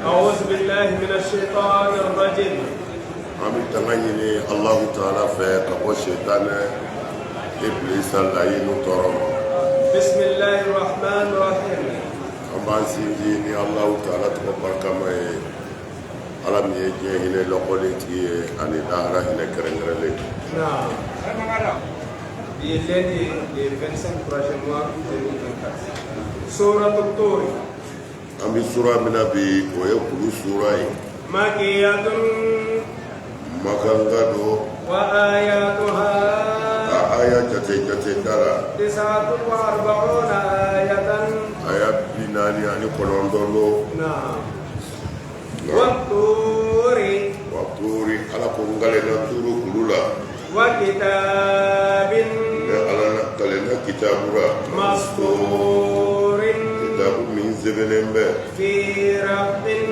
أعوذ بالله من الشيطان الرجيم. Amin tangani Allah Ta'ala fait kabo shaitan iblis Allah toro. Bismillahir Rahmanir Rahim. Amban sinji ni Allah Ta'ala to barkama e alam ye je hine lokole ti ani dahra hine kerengrele. Naam. Il est les 25 prochains mois 2024. Surah At-Tur. Ami surah minabi o ye kulu surah yi. Makiyatun Makangado wa ayatuha ayat jate dara 49 ayatan. ayat binani ani kolondolo. Naam. Wat-Turi Waturi ala ko ngale na turu kulula wa kitabin ne ala na kalena kitabura maskurin kitabu min zebenembe fi rabbin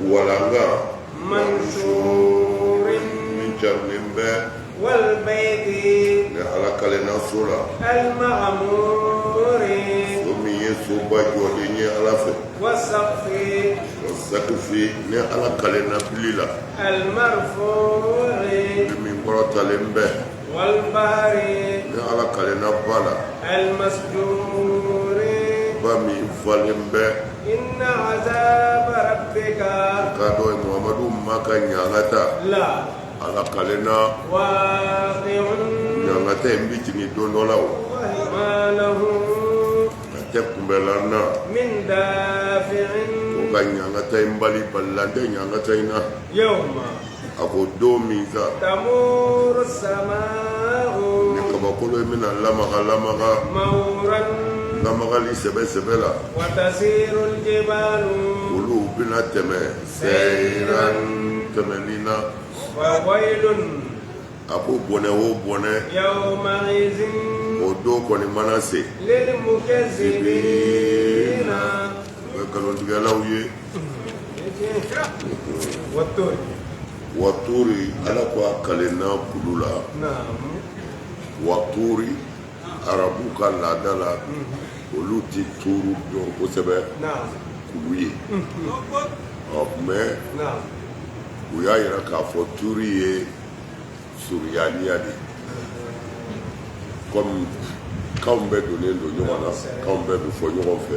walanga manshurin min charnembe wal bayti ne ala kalena sura al ma'muri so mi yesu ba jode ni ala fe wasaqfi wasakfi ne ala kalena bilila al marfu'i min borota lembe wal bahri ne ala kalena bala al masjuri ba mi falembe inna azab rabbika kado muhammadu maka nyangata la ala kalena waqi'un nyangata mbitini dondolaw wa ma lahu te kumbelana min dafi'in ka nyangata mbali ballande nyangata ina yawma ako do miza tamuru sama'u ne kabakolo mina lamaga mawran li sebela wa tasiru aljibalu ulu bina teme seiran temenina wa waylun ako bone wo bone yawma izin o do koni manase lil mukazzibina kalon digalaw ye waturi ala ko kalena kulula naam waturi arabu ka ladala olu ti turu dɔn kosɛbɛ kulu ye mais u y'a yira k'a fɔ turu ye suruyaliya de comme kanw bɛɛ donnen don ɲɔgɔn na kanw bɛɛ bɛ fɔ ɲɔgɔn fɛ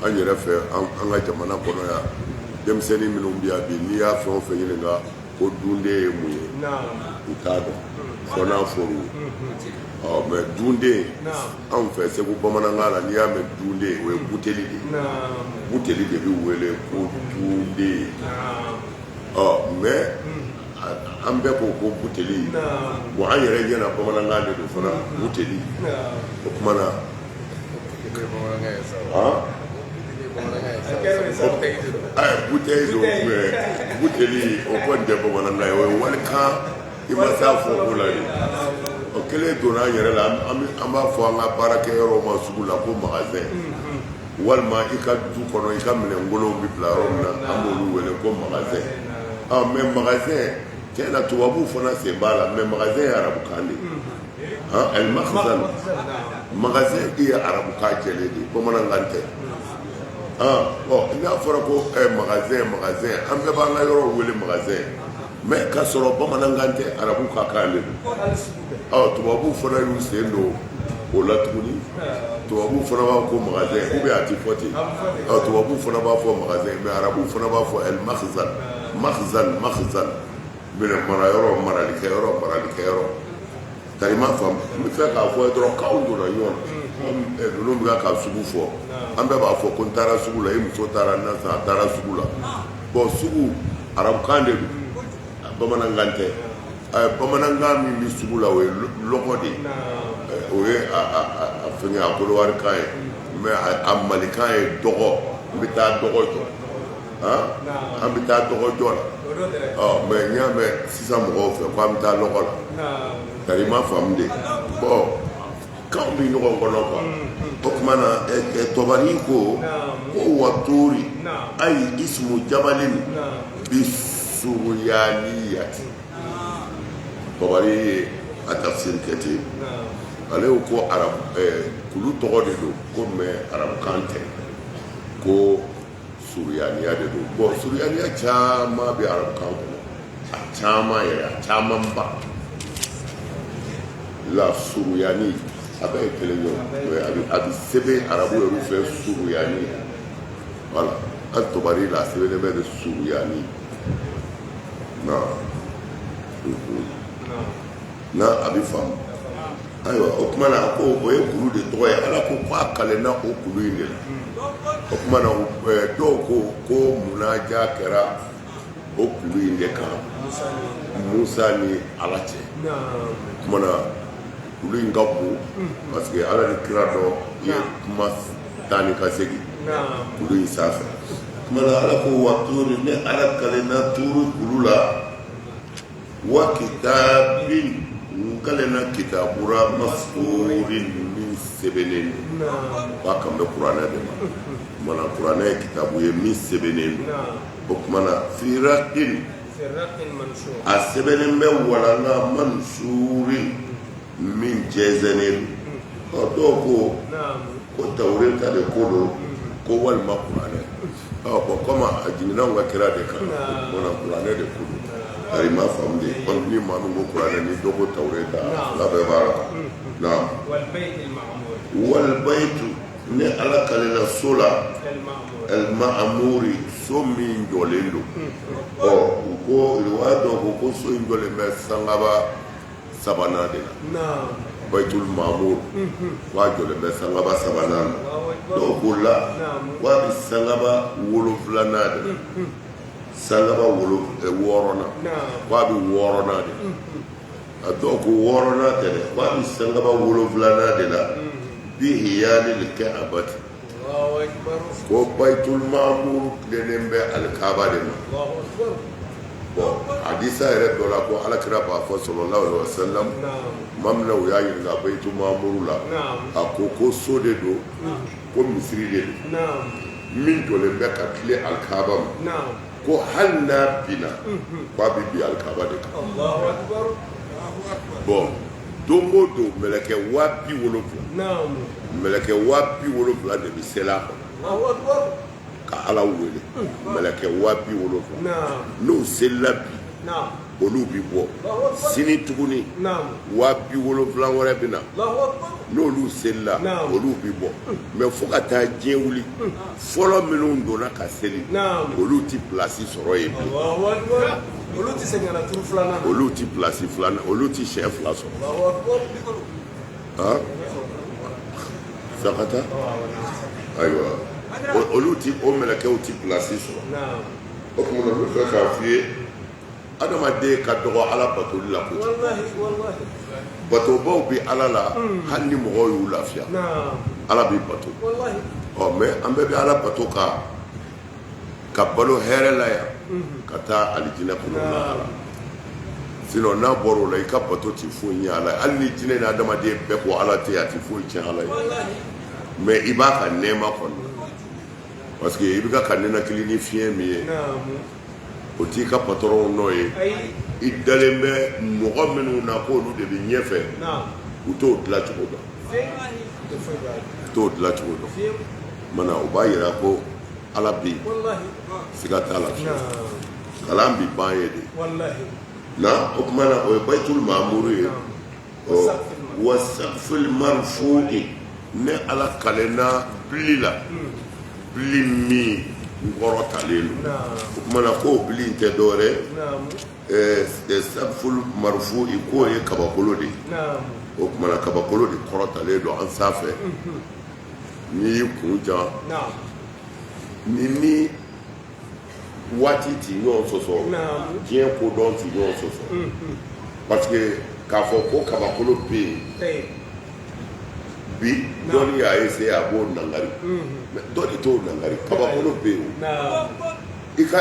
an yɛrɛ fɛ an ka jamana kɔnɔ yan denmisɛnnin minnu bɛ yan bi n'i y'a fɛn o fɛn ɲininka ko dunde ye mun ye u t'a dɔn fona foru mais dunde an fɛ segu bamanankan la n'i y'a mɛn dunde o ye buteli de ye buteli de bɛ wele ko dunde mais an bɛɛ ko ko buteli bon an yɛrɛ ɲɛna bamanankan de don fana buteli o kuma na buteli don mais buteli o kɔni tɛ bamanankan ye o ye walikan i ma se a fɔ ko la de o kelen donna an yɛrɛ la an b'a fɔ an ka baarakɛyɔrɔ ma sugu la ko magasin walima i ka du kɔnɔ i ka minɛnkolonw bɛ bila yɔrɔ min na an b'olu wele ko magasin mais magasin tiɲɛ na tubabuw fana sen b'a la mais magasin ye arabukan de ye al-makhzan magasin i ye arabukan jɛlen de ye bamanankan tɛ n'a fɔra ko magasin an bɛɛ b'an ka yɔrɔ wele magasin mais ka sɔrɔ bamanankan tɛ arabu ka kan de don tubabuw fana y'u sen don o la tuguni tubabuw fana b'a fɔ magasin ou bien a ti fɔ ten tubabuw fana b'a fɔ magasin mais arabuw fana b'a fɔ al-makhzan minɛ marayɔrɔ maralikɛyɔrɔ tari ma faamu n bɛ fɛ k'a fɔ dɔrɔn k'aw donna ɲɔgɔn na ninnu bɛ ka sugu fɔ an bɛɛ b'a fɔ ko n taara sugu la i muso taara n na san a taara sugu la bon sugu arabukan de don bamanankan tɛ bamanankan min bɛ sugu la o ye lɔgɔ de ye o ye a fɛngɛ a kolowarikan ye mais a malikan ye dɔgɔ n bɛ taa dɔgɔ jɔ an bɛ taa dɔgɔ jɔ la mais n y'a mɛn sisan mɔgɔw fɛ ko an bɛ taa lɔgɔ la tari ma faamu de bon kanw bɛ ɲɔgɔn kɔnɔ quoi o tuma na tɔbani ko waturi ayi ismu jabalin bi suruyaniyati tɔbani ye a tafsiri kɛ ten ale ko arabu kulu tɔgɔ de don ko mais arabukan tɛ ko suruyaniya de don bon suruyaniya caman bɛ arabukan kɔnɔ a caman yɛrɛ a caman ba la suruyani a bɛɛ ye kelen ye a bɛ sɛbɛn arabu yɛrɛ fɛ suruyani voilà an tɔbari la a sɛbɛnnen bɛ de suruyani na a bɛ faamu ayiwa o tuma na ko o ye kulu de tɔgɔ ye ala ko k'a kalenna o kulu in de la o tuma na dɔw ko munaja kɛra o kulu in de kan musa ni ala cɛ o tuma na kulu in ka bon parce que ala ni kira dɔ ye kuma taa ni ka segin kulu in sanfɛ o tuma na ala ko wa tuuri ne ala kalenna tuuru kulu la wa kitabin nkalena kitabura masfurin min sɛbɛnnen don k'a kan bɛ kuranɛ de ma o tuma na kuranɛ ye kitabu ye min sɛbɛnnen don o tuma na firakin a sɛbɛnnen bɛ walanga mansurin min jɛnsɛnnen don dɔw ko tawureta de ko don ko walima kuranɛ bon comme a jiginna anw ka kira de kan o tuma na kuranɛ de ko don tari ma faamu de ni maa min ko kuranɛ ni dɔ ko tawureta ala bɛɛ b'a la naam walbaytu ne ala kalela so la al-ma'muri so min jɔlen don u ko riwaya dɔw ko so in jɔlen bɛ sangaba sabanan de la baytul ma'mur k'a jɔlen bɛ sangaba sabanan na dɔw ko la k'a bɛ sangaba wolonfilanan de la sangaba wɔɔrɔnan k'a bɛ wɔɔrɔnan de la a dɔw ko wɔɔrɔnan tɛ dɛ k'a bɛ sangaba wolonfilanan de la bi hiyali le kɛ a bati ko baytul ma'mur tilennen bɛ alikaba de ma bon hadisa yɛrɛ dɔ la ko alakira b'a fɔ sallallahu alaihi wasallam maa min na u y'a ɲininka baytul ma'mur la a ko so de don ko misiri de don min jɔlen bɛ ka tile alikaba ma ko hali n'a binna k'a bɛ bin alikaba de kan bon don o don mɛlɛkɛ 70,000 mɛlɛkɛ 70,000 de bɛ seli a kɔnɔ ka ala wele mɛlɛkɛ 70,000 n'o selila bi نعم olu bi bɔ sini tuguni نعم 70,000 wɛrɛ bɛ na الله أكبر n'olu selila olu bi bɔ mais fo ka taa diɲɛ wuli fɔlɔ minnu donna ka seli olu ti place sɔrɔ yen bi الله أكبر olu ti segin ka na turu filanan olu ti place filanan olu ti siɲɛ fila sɔrɔ الله أكبر han sakata ayiwa olu ti o mɛlɛkɛw ti place sɔrɔ نعم o tuma na n bɛ fɛ k'a f'i ye adamaden ka dɔgɔ ala batoli la kojugu والله والله batobaw bɛ ala la hali ni mɔgɔw y'u lafiya نعم ala b'i bato والله mais an bɛɛ bɛ ala bato ka balo hɛrɛ la yan ka taa alijinɛ kɔnɔ na ala sinon n'a bɔra o la i ka bato ti foyi ɲɛ ala ye hali ni jinɛ ni adamaden bɛɛ ko ala tɛ yen a ti foyi tiɲɛ ala ye mais i b'a ka nɛɛma kɔnɔ parce que i bɛ ka ninakili ni fiɲɛ min ye o t'i ka patɔrɔnw nɔ ye i dalen bɛ mɔgɔ minnu na k'olu de bɛ ɲɛfɛ u t'o dilan cogo dɔn u t'o dilan cogo dɔn mana o b'a yira ko ala bɛ yen siga t'a la kalan bi ban ye de na o tuma na o ye bayitul maamuru ye wasaqfil marfu'i ne ala kalenna bili la bili min nkɔrɔtalen don o tuma na k'o bili in tɛ dɔwɛrɛ saqful marfu'i k'o ye kabakolo de ye o tuma na kabakolo de kɔrɔtalen don an sanfɛ n'i y'i kun jan ni waati ti ɲɔgɔn sɔsɔ diɲɛ kodɔn ti ɲɔgɔn sɔsɔ parce que k'a fɔ ko kabakolo bɛ yen bi dɔnni y'a essayer a b'o nangari mais dɔ de t'o nangari kabakolo bɛ yen o i ka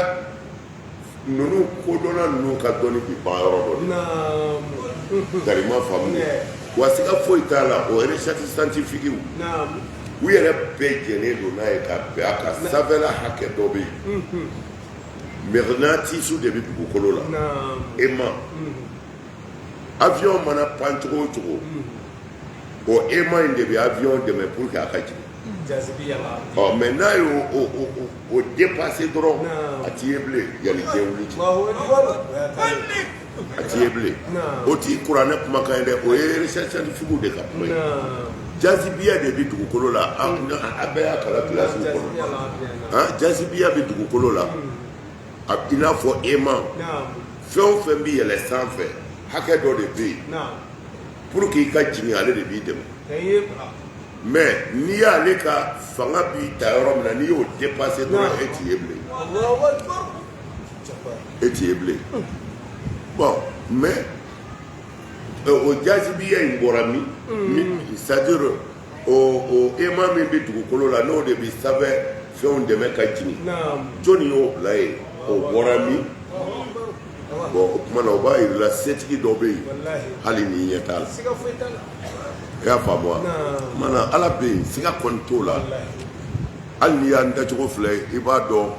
ninnu kodɔnna ninnu ka dɔnni bi ban yɔrɔ dɔ de darima faamu wa siga foyi t'a la o recherche scientifique u yɛrɛ bɛɛ jɛnnen don n'a ye ka bɛn a kan sanfɛla hakɛ dɔ bɛ yen mɛgnatisu de bɛ dugukolo la aimant avion mana pan cogo o cogo o aimant in de bɛ avion dɛmɛ pour que a ka jigin mais n'a ye o dépasser dɔrɔn a t'i ye bilen yanni diɲɛ wuli cɛ a t'i ye bilen o t'i kuranɛ kumakan ye dɛ o ye recherche scientifique de ka kuma ye jazibiya de bɛ dugukolo la a bɛɛ y'a kalan kilasi kɔnɔ jazibiya bɛ dugukolo la i n'a fɔ aimant fɛn o fɛn bɛ yɛlɛ sanfɛ hakɛ dɔ de bɛ yen pour que i ka jigin ale de b'i dɛmɛ mais n'i y'ale ka fanga b'i ta yɔrɔ min na n'i y'o dépasser dɔrɔn e t'i ye bilen e t'i ye bilen bon mais o jazibiya in bɔra min c'est-à-dire o aimant min bɛ dugukolo la n'o de bɛ sanfɛ fɛnw dɛmɛ ka jigin jɔnni y'o bila yen o bɔra min bon o tuma na o b'a yira la setigi dɔ bɛ yen hali ni ɲɛ t'a la i y'a faamu wa mana ala bɛ yen siga kɔni t'o la hali n'i y'an dacogo filɛ i b'a dɔn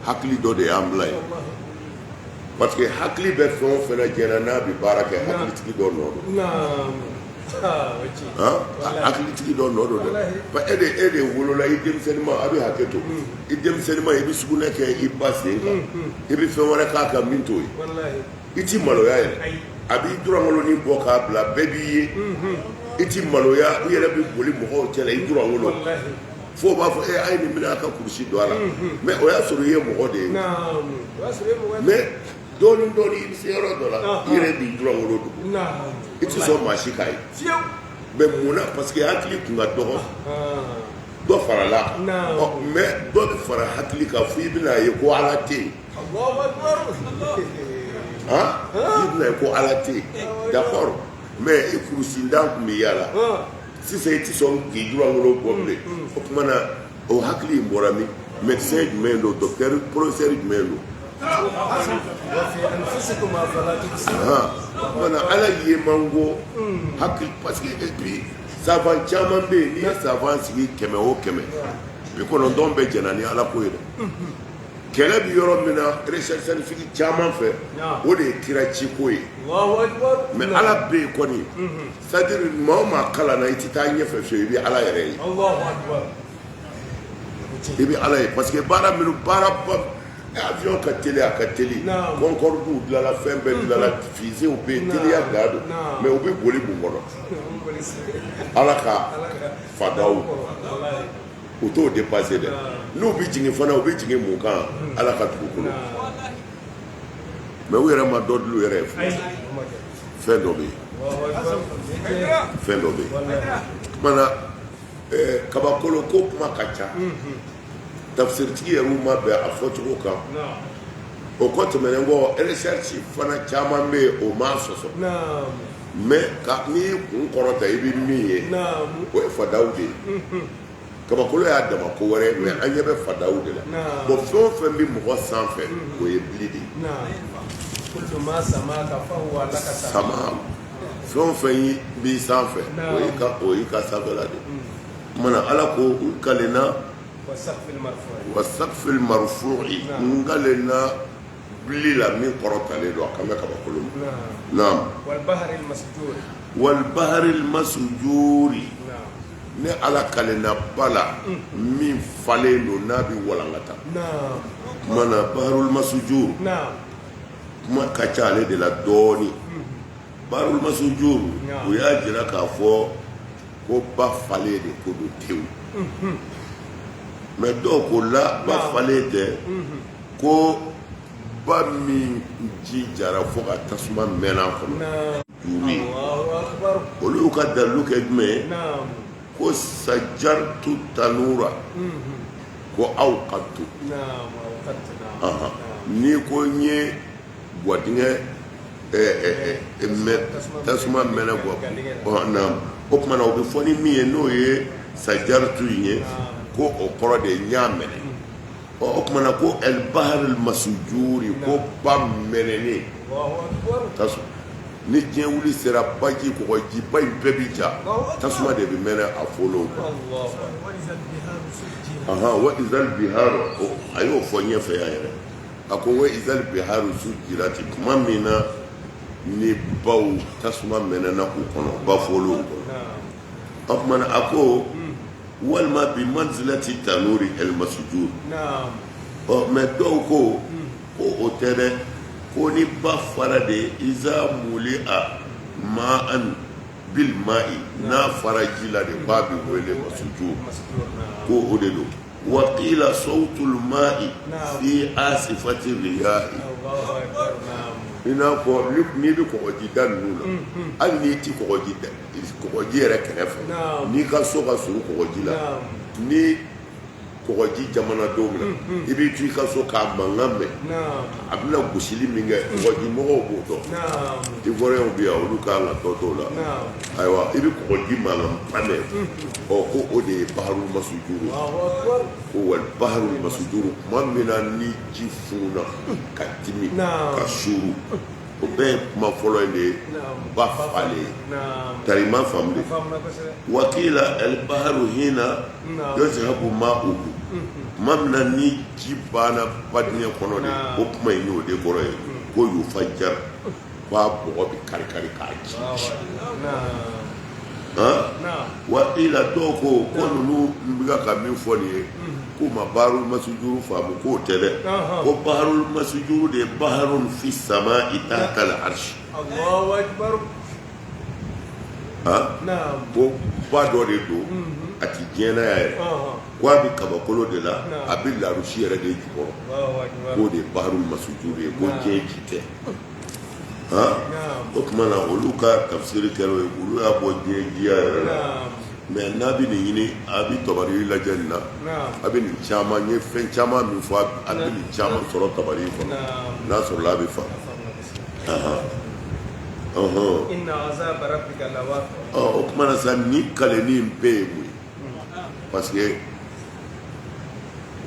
hakili dɔ de y'an bila yen parce que hakili bɛ fɛn o fɛn jɛna n'a bɛ baara kɛ hakilitigi dɔ nɔ don hakilitigi dɔ nɔ don dɛ e de wolola i denmisɛnnin ma a bɛ hakɛ to i denmisɛnnin ma i bɛ sugunɛ kɛ i ba sen kan i bɛ fɛn wɛrɛ k'a kan min t'o ye i ti maloya yɛrɛ a b'i dɔrɔnkolonin bɔ k'a bila bɛɛ b'i ye i ti maloya i yɛrɛ bɛ boli mɔgɔw cɛla i dɔrɔnkolo fo b'a fɔ a ye nin minɛ a ka kurusi don a la mais o y'a sɔrɔ i ye mɔgɔ de ye mais dɔɔnin dɔɔnin i bɛ se yɔrɔ dɔ la i yɛrɛ b'i dɔrɔnkolo dogo i ti sɔn maa si k'a ye mais munna parce que hakili tun ka dɔgɔ dɔ farala a kan mais dɔ bɛ fara hakili kan fo i bɛna ye ko ala tɛ yen i bɛna ye ko ala tɛ yen d'accord mais i kurusindan tun bɛ yaala sisan i ti sɔn k'i dɔrɔnkolo bɔ bilen o tuma na o hakili in bɔra min médecin jumɛn don docteur professeur jumɛn don mana ala ye man ko hakili parce que et puis savant caman bɛ yen n'i ye savant sigi 100 o 100 90 bɛ jɛna ni ala ko ye dɛ kɛlɛ bɛ yɔrɔ min na recherche scientifique caman fɛ o de ye kira ciko ye mais ala bɛ yen kɔni c'est à dire maa o maa kalan na i tɛ taa ɲɛfɛ fiyewu i bɛ ala yɛrɛ ye i bɛ ala ye parce que baara minnu baara ba avion ka teli a ka teli Concorde dilanna fɛn bɛɛ dilanna fusée bɛ yen teliya dan don mais u bɛ boli mun kɔnɔ ala ka fadaw u t'o dépasser dɛ n'u bɛ jigin fana u bɛ jigin mun kan ala ka dugukolo mais u yɛrɛ ma dɔ dun u yɛrɛ ye fɛn dɔ bɛ yen fɛn dɔ bɛ yen kumana kabakolo ko kuma ka ca tafsiritigi yɛrɛ ma bɛn a fɔcogo kan o kɔ tɛmɛnen kɔ recherche fana caman bɛ yen o ma sɔsɔ mais n'i y'i kun kɔrɔta i bɛ min ye o ye fadaw de ye kabakolo y'a dama ko wɛrɛ mais an ɲɛ bɛ fadaw de la bon fɛn o fɛn bɛ mɔgɔ sanfɛ o ye bili de ye sama fɛn o fɛn b'i sanfɛ o y'i ka sanfɛla de ye mana ala ko u kalenna wasaqfil marfu'i n kalenna bili la min kɔrɔtalen don a kan bɛ kabakolo ma naam wal baharil masjuri ne ala kalenna bala min falen don n'a bɛ walankata mana baharul masjur kuma ka ca ale de la dɔɔni baharul masjur u y'a jira k'a fɔ ko ba falen de ko don tewu mais dɔw ko la ba falen tɛ ko ba min ji jara fo ka tasuma mɛnna kɔnɔ juru ye olu y'u ka dalilu kɛ jumɛn ye ko sajartu tanura ko aw ka to ni ko n ye gwadingɛ tasuma mɛnɛ bɔ o kumana o bɛ fɔ ni min ye n'o ye sajartu ye ko o kɔrɔ de ye n y'a mɛnɛ o kumana ko elbaharil masujuri ko ba mɛnɛnen tasuma ni diɲɛ wuli sera baji kɔgɔji ba in bɛɛ bi ja tasuma de bɛ mɛnɛ a folo wa izal biharu a y'o fɔ ɲɛfɛ yan yɛrɛ a ko wa izal biharu sujirati kuma min na ni baw tasuma mɛnɛna u kɔnɔ ba folo kɔnɔ o kumana a ko walima bi manzilati tanuri el masujur mais dɔw ko o tɛ dɛ ko ni ba fara de iza muli a ma'an bil ma'i n'a fara ji la de ba bi wele masujur ko o de don wa qila sawtul ma'i fi asifati riyahi i n'a fɔ n'i bɛ kɔgɔji da ninnu na hali n'i ti kɔgɔji yɛrɛ kɛrɛfɛ n'i ka so ka surun kɔgɔji la ni kɔgɔji jamanadenw na i b'i to i ka so k'a mankan mɛn a bɛna gosili min kɛ kɔgɔji mɔgɔw b'o dɔn ivoiriyɛnw bɛ yan olu kan ka dɔ t'o la ayiwa i bɛ kɔgɔji mankan ba mɛn ko o de ye baharul masujuru ko wali baharul masujuru kuma min na ni ji fununa ka dimi ka suru o bɛɛ ye kuma fɔlɔ in de ye ba falen tari ma faamu de wakila elbaharu hina yozhabu ma'uhu kuma min na ni ji banna badinɛ kɔnɔ de o kuma in y'o de kɔrɔ ye ko yufajjar k'a bɔgɔ bɛ kari-kari k'a ji wakila dɔw ko ninnu bɛ ka min fɔ nin ye ko ma baharul masujuru faamu k'o tɛ dɛ ko baharul masujuru de ye baharun fi sama'i tahta al-arsh ko ba dɔ de don a ti diɲɛnaya yɛrɛ ko a bɛ kabakolo de la a bɛ larusi yɛrɛ de jukɔrɔ k'o de ye baharul masujuru ye ko diɲɛ ji tɛ o tuma na olu ka tafsiri kɛra ye olu y'a bɔ diɲɛ jiya yɛrɛ la mais n'a bɛ nin ɲini a bɛ tabari lajɛ nin na a bɛ nin caman n ye fɛn caman min fɔ a bɛ nin caman sɔrɔ tabari kɔnɔ n'a sɔrɔla a bɛ fa o tuma na sa nin kaleni bɛɛ ye mun ye parce que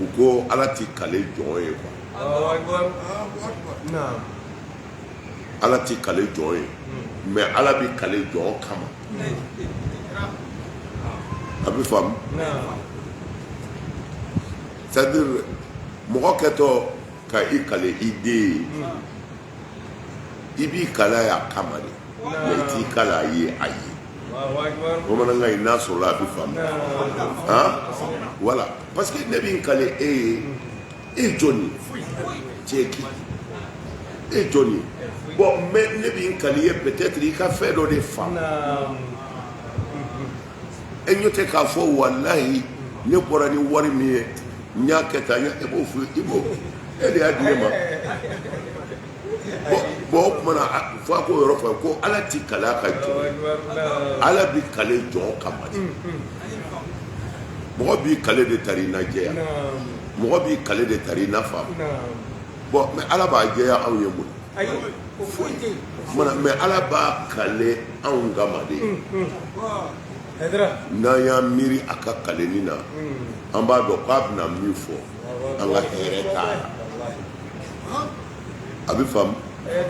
u ko ala ti kale jɔn ye quoi ala ti kale jɔn ye mais ala bɛ kale jɔn kama a bɛ faamu c'est à dire mɔgɔ kɛtɔ ka i kale i den ye i b'i kala y'a kama de mais i t'i kala a ye a ye bamanankan in n'a sɔrɔla a bɛ faamu voilà parce que ne bɛ n kale e ye e joni cheki e joni bon mais ne bi kaliye peut-être i ka fait do de fa e nyote ka fo wallahi ne bora ni wari mi nya keta nya e bo fu ibo e de adine ma bo mana fo ko yoro fa ko ala ti kala ka jo ala bi kale jo kamati mo bi kale de tari na je ya mo bi kale de tari na fa bon mais ala ba je ya aw yemu mana mais ala ba kale an gamade na ya miri aka kale ni na an ba do ko abna mi fo an ga tere ta abi fam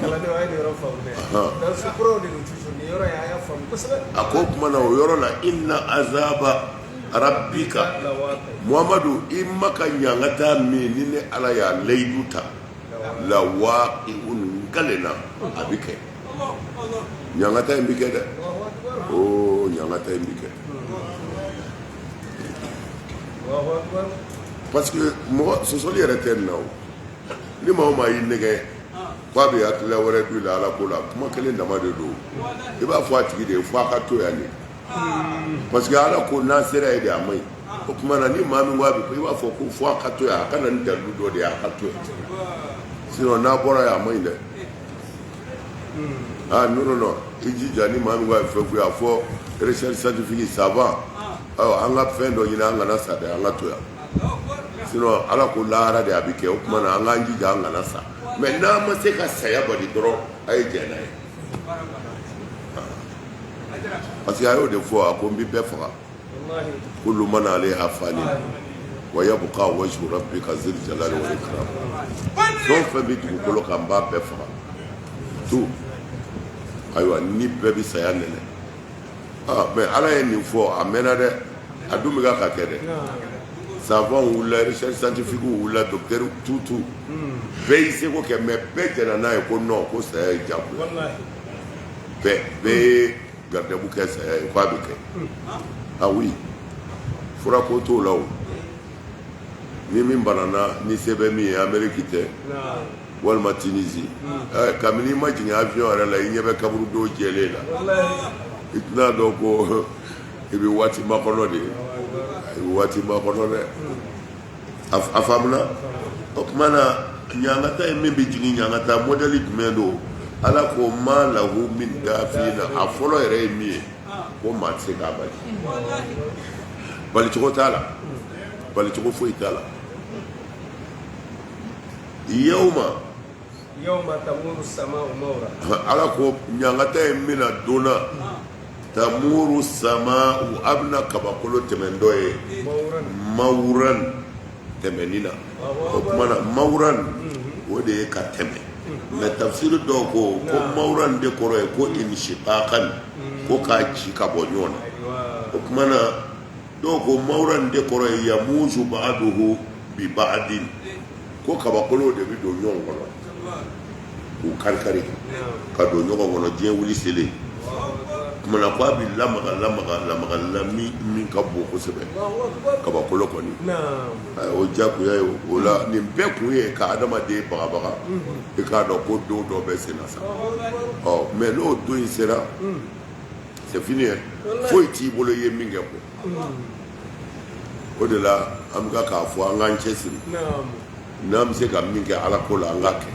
kala ne wa ni yoro fam ne dan su pro de nutrition ni yoro ya fam ko sabe ako kuma na yoro na inna azaba rabbika muhammadu imaka nyangata mi ni ne ala ya leiduta la waqi'un galena abike nyangata imbike de oh nyangata imbike parce que moi ce sont les retenus now ni ma yi nege kwa be atla wore du la ala ko la kuma kele ndama de do e ba fo atigi de fo aka to ya ni parce que ala ko na sera ide amai ko kuma na ni mami wa bi ko ba fo ko fo aka to ya kana ni dalu do de aka to sino na bora ya amai de ah non iji jani mami wa fo ko ya fo recherche scientifique ça va anga fin do ina anga na sa de anga to ya sino ala ko lara de abike o kuma na anga nji ja anga na sa mais na ma se ka saya badi doro ay jena parce que ayo de fois ko mbi be fara wallahi kullu man alayha fani wa yabqa wajhu rabbika zil jalali wal ikram donc fa bi ko lo kan ba be fara tout ayo ni be bi saya nene mais ala ni fo amena de adumi ga ka kede savant ou la recherche scientifique ou la docteur tout be se ko ke me be jena na ko no ko saya jabu wallahi be garde bu ke saya ko abike ah oui fura ko to lawo ni min banana ni sebe mi Amerique te wal Tunisie kamini ma jinya avion ara la nyebe kaburu do jele la wallahi itna do ko ibi wati ma kono de wati ma kono de afamna okmana nyangata e be jini nyangata modeli dumendo ala ko ma lahu min dafina afolo ere mi ko ma se ka bali choko tala bali choko fo itala yawma tamuru sama'u mawra ala ko nyangata e mina dona tamuru sama'u abna kabakolo temendo e mawran temenina okmana mawran wode ka teme mais tafsir do ko mawran de koro e ko inshiqaqan ko ka ci ka bonyona okmana do ko mawran de koro e yamuju ba'duhu bi ba'din ko kabakolo de bi do nyon kono ko karkari ka do nyon kono je wuli sele mana kwa bi lamaga lami min ka bo ko sebe ka ba kolo koni o jaku ya o la ni be ku ye ka adama de baga e ka do ko do be senasa oh mais no do insera c'est fini faut ti bolo ye minge ko o de la am ga ka fo an chesi nam se ka minge ala ko la ngake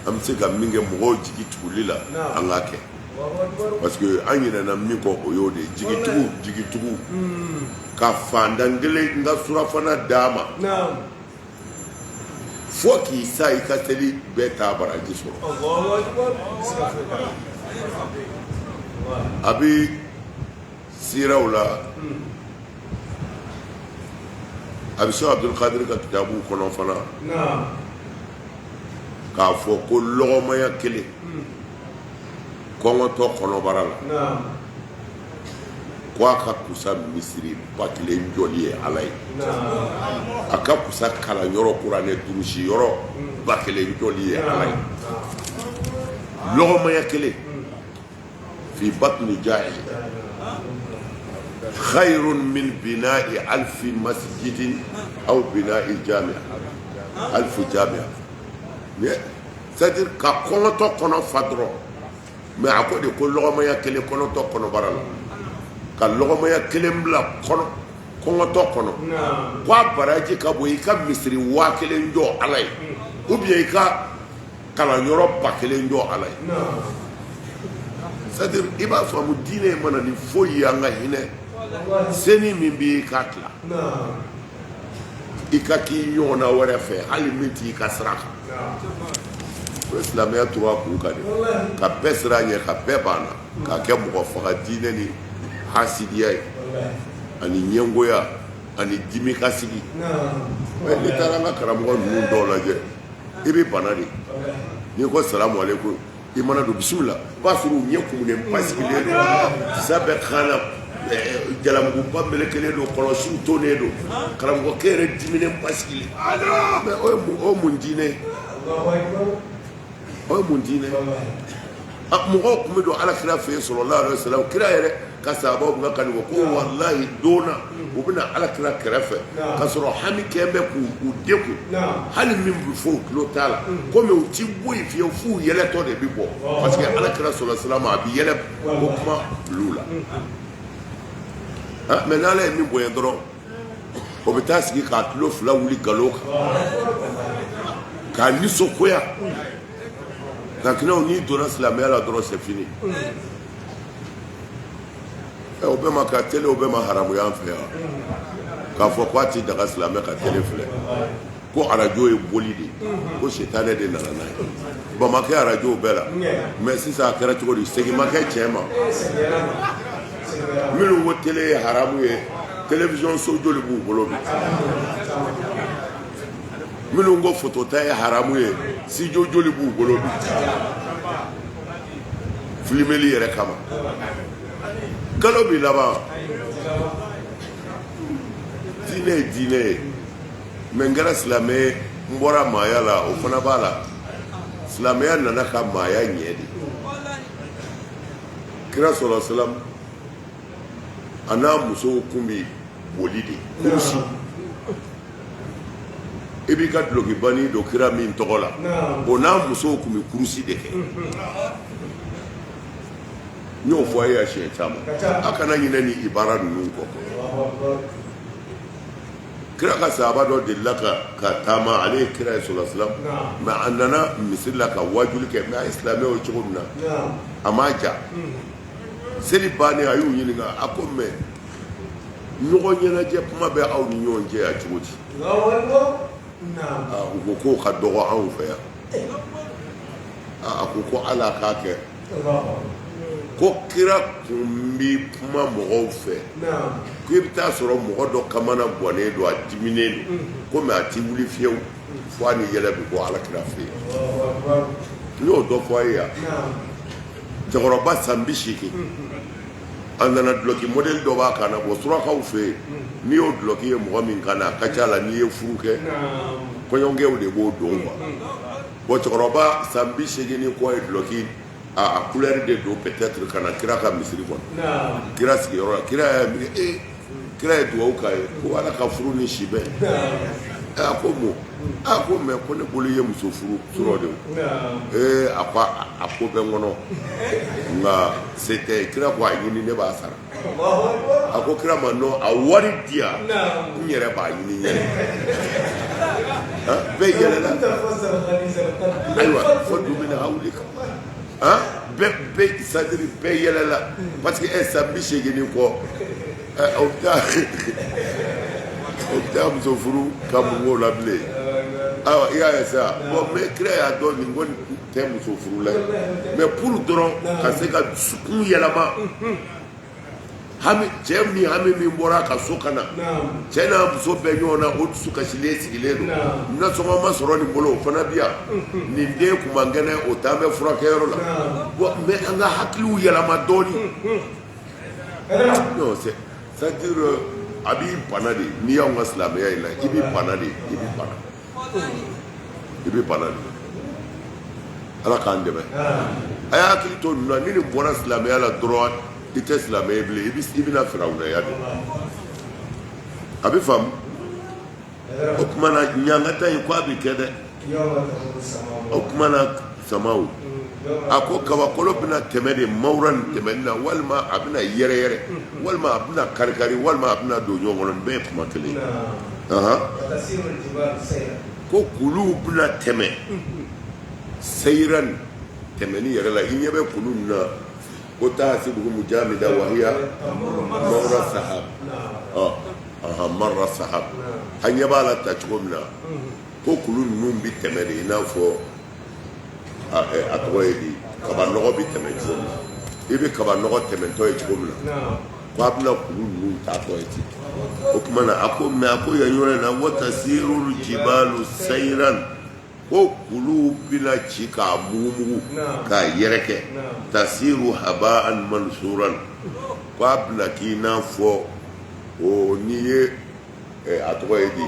am se ka minge mo jigi tulila ngake parce que an yina na min ko o yo de jigi tugu ka fandangele nga surafana dama fo ki sai ka teli beta baraji so Allahu akbar abi sirawla abi Cheikh Abdul Qadir ka kitabu kono fana ka fo ko logomaya kele kongo to kono barala kwa ka kusa misiri bakile njoli alay aka kusa kala yoro kurane durushi yoro bakile njoli alay logoma yakele fi batni ja'i khairun min bina'i alf masjidin aw bina'i jami'a alifu jaabiya c'est-à-dire ka kɔngɔtɔ kɔnɔ fa dɔrɔn mais a ko de ko lɔgɔmaya kelen kɔnɔtɔ kɔnɔbara la ka lɔgɔmaya kelen bila kɔngɔtɔ kɔnɔ ko a baraji ka bɔ i ka misiri 1000 jɔ ala ye ou bien i ka kalanyɔrɔ 1000 jɔ ala ye c'est-à-dire i b'a faamu diinɛ mana ni foyi ye an ka hinɛ seni min b'i ka tila i ka k'i ɲɔgɔnna wɛrɛ fɛ hali min t'i ka sira kan o ye silamɛya turu a kun kan de ka bɛɛ sira ɲɛ ka bɛɛ banna k'a kɛ mɔgɔ faga diinɛ ni hasidiya ye ani ɲɛngoya ani dimi kasigi n'i taara an ka karamɔgɔ ninnu dɔw lajɛ i bɛ bana de n'i ko salamu aleykum i mana don bisimila o b'a sɔrɔ u ɲɛ kumunen basigilen don tisa bɛɛ kan na jalamuguba melekelen don kɔlɔsiw tonnen don karamɔgɔkɛ yɛrɛ diminen basigilen mais o ye mun diinɛ ye o ye mun diinɛ ye mɔgɔw tun bɛ don alakira fɛ yen sallallahu alaihi wasallam kira yɛrɛ ka sahabaw bɛ ka kanni ko walahi donna u bɛna alakira kɛrɛfɛ ka sɔrɔ hami kɛn bɛ k'u dekun hali min bɛ fɔ u tulo t'a la komi u ti bɔ yen fiyewu f'u yɛlɛtɔ de bɛ bɔ parce que alakira sallallahu alaihi wasallam a bɛ yɛlɛ ko kuma olu la mais n'ala ye min bonya dɔrɔn o bɛ taa sigi k'a tulo 2 wuli galo kan k'a nisɔngoya nka kinaw n'i donna silamɛya la dɔrɔn c'est fini o bɛɛ ma ka télé o bɛɛ ma haramuya an fɛ yan k'a fɔ ko a ti daga silamɛ ka télé filɛ ko arajo ye boli de ko setanɛ de nana n'a ye bamakɛ arajo bɛɛ la mais sisan a kɛra cogo di segin ma kɛ cɛ ma minnu ko télé ye haramu ye télévision so joli b'u bolo bi minnu ko photota ye haramu ye studio joli b'u bolo bi filmeli yɛrɛ kama kalo bi laban diinɛ ye diinɛ ye mais n kɛra silamɛ ye n bɔra maaya la o fana b'a la silamɛya nana ka maaya ɲɛ de kira sɔrɔ salam a n'a musow kun bi boli de kurusi i b'i ka dulokibani don kira min tɔgɔ la o n'a musow kun bi kurusi de kɛ n y'o fɔ a ye a siɲɛ caman a kana ɲinɛ ni ibara ninnu kɔ kira ka sahaba dɔ delila ka taama ale ye kira ye sɔrɔ silam mais a nana misiri la ka wajuli kɛ mais a ye silamɛ o cogo min na a m'a ja seli bannen a y'u ɲininka a ko mais ɲɔgɔn ɲɛnajɛ kuma bɛ aw ni ɲɔgɔn cɛ yan cogo di u ko k'o ka dɔgɔ anw fɛ yan a ko ala k'a kɛ ko kira kun bi kuma mɔgɔw fɛ ko i bɛ taa sɔrɔ mɔgɔ dɔ kamana gannen don a diminen don komi a ti wuli fiyewu fo a ni yɛlɛ bɛ bɔ alakira fɛ yen n y'o dɔ fɔ a ye yan cɛkɔrɔba san 80 a nana duloki modèle dɔ b'a kan na bɔ surakaw fɛ yen n'i y'o duloki ye mɔgɔ min kan na a ka ca la n'i ye furu kɛ kɔɲɔkɛw de b'o don bon cɛkɔrɔba san 80 ni kɔ ye duloki a couleur de don peut-être ka na kira ka misiri kɔnɔ kira sigiyɔrɔ la kira y'a miiri kira ye dugawu k'a ye ko ala ka furu ni si bɛɛ a ko mun a ko mais ko ne bolo ye muso furu surɔ de a ko a ko bɛ n kɔnɔ nka se tɛ kira ko a ɲini ne b'a sara a ko kira ma non a wari di yan n yɛrɛ b'a ɲini n yɛrɛ bɛɛ yɛlɛla ayiwa fo dumuni a wuli kan bɛɛ sadiri bɛɛ yɛlɛla parce que san 80 kɔ o bɛ taa muso furu ka mun k'o la bilen awa i y'a ye sa bon mais kira y'a dɔn nin ko tɛ muso furu la mais pour dɔrɔn ka se ka dusukun yɛlɛma cɛ min hami min bɔra a ka so ka na cɛ n'a muso bɛɛ ɲɔgɔn na o dusu kasilen sigilen don nasɔngɔ ma sɔrɔ nin bolo o fana bi yan nin den kun man kɛnɛ o t'an bɛ furakɛyɔrɔ la bon mais an ka hakiliw yɛlɛma dɔɔni non c'est-à-dire a b'i bana de n'i y'anw ka silamɛya in na i b'i bana de i b'i bana de ala k'an dɛmɛ a y'a hakili to nin na ni nin bɔra silamɛya la dɔrɔn i tɛ silamɛ ye bilen i bɛna firawunaya de a bɛ faamu o kuma na ɲangata in ko a bɛ kɛ dɛ o kuma na samaw a ko kabakolo bɛna tɛmɛ de mawura ni tɛmɛni na walima a bɛna yɛrɛyɛrɛ walima a bɛna kari-kari walima a bɛna don ɲɔgɔn kɔnɔ nin bɛɛ ye kuma kelen ko kuluw bɛna tɛmɛ seyiran tɛmɛni yɛrɛ la i ɲɛ bɛ kulu min na ko tahasibuhum jamida wa hiya marra sahab marra sahab an ɲɛ b'a la ta cogo min na ko kulu ninnu bɛ tɛmɛ de i n'a fɔ a tɔgɔ ye di kaba nɔgɔ bɛ tɛmɛ cogo min na i bɛ kaba nɔgɔ tɛmɛtɔ ye cogo min na ko a bɛna kulu ninnu taatɔ ye ten o tuma na a ko mɛ a ko yan yɔrɔ in na wa tasirul jibalu sayran ko kulu bɛna ci k'a mugumugu k'a yɛrɛkɛ tasiru haba'an mansuran ko a bɛna k'i n'a fɔ o n'i ye a tɔgɔ ye di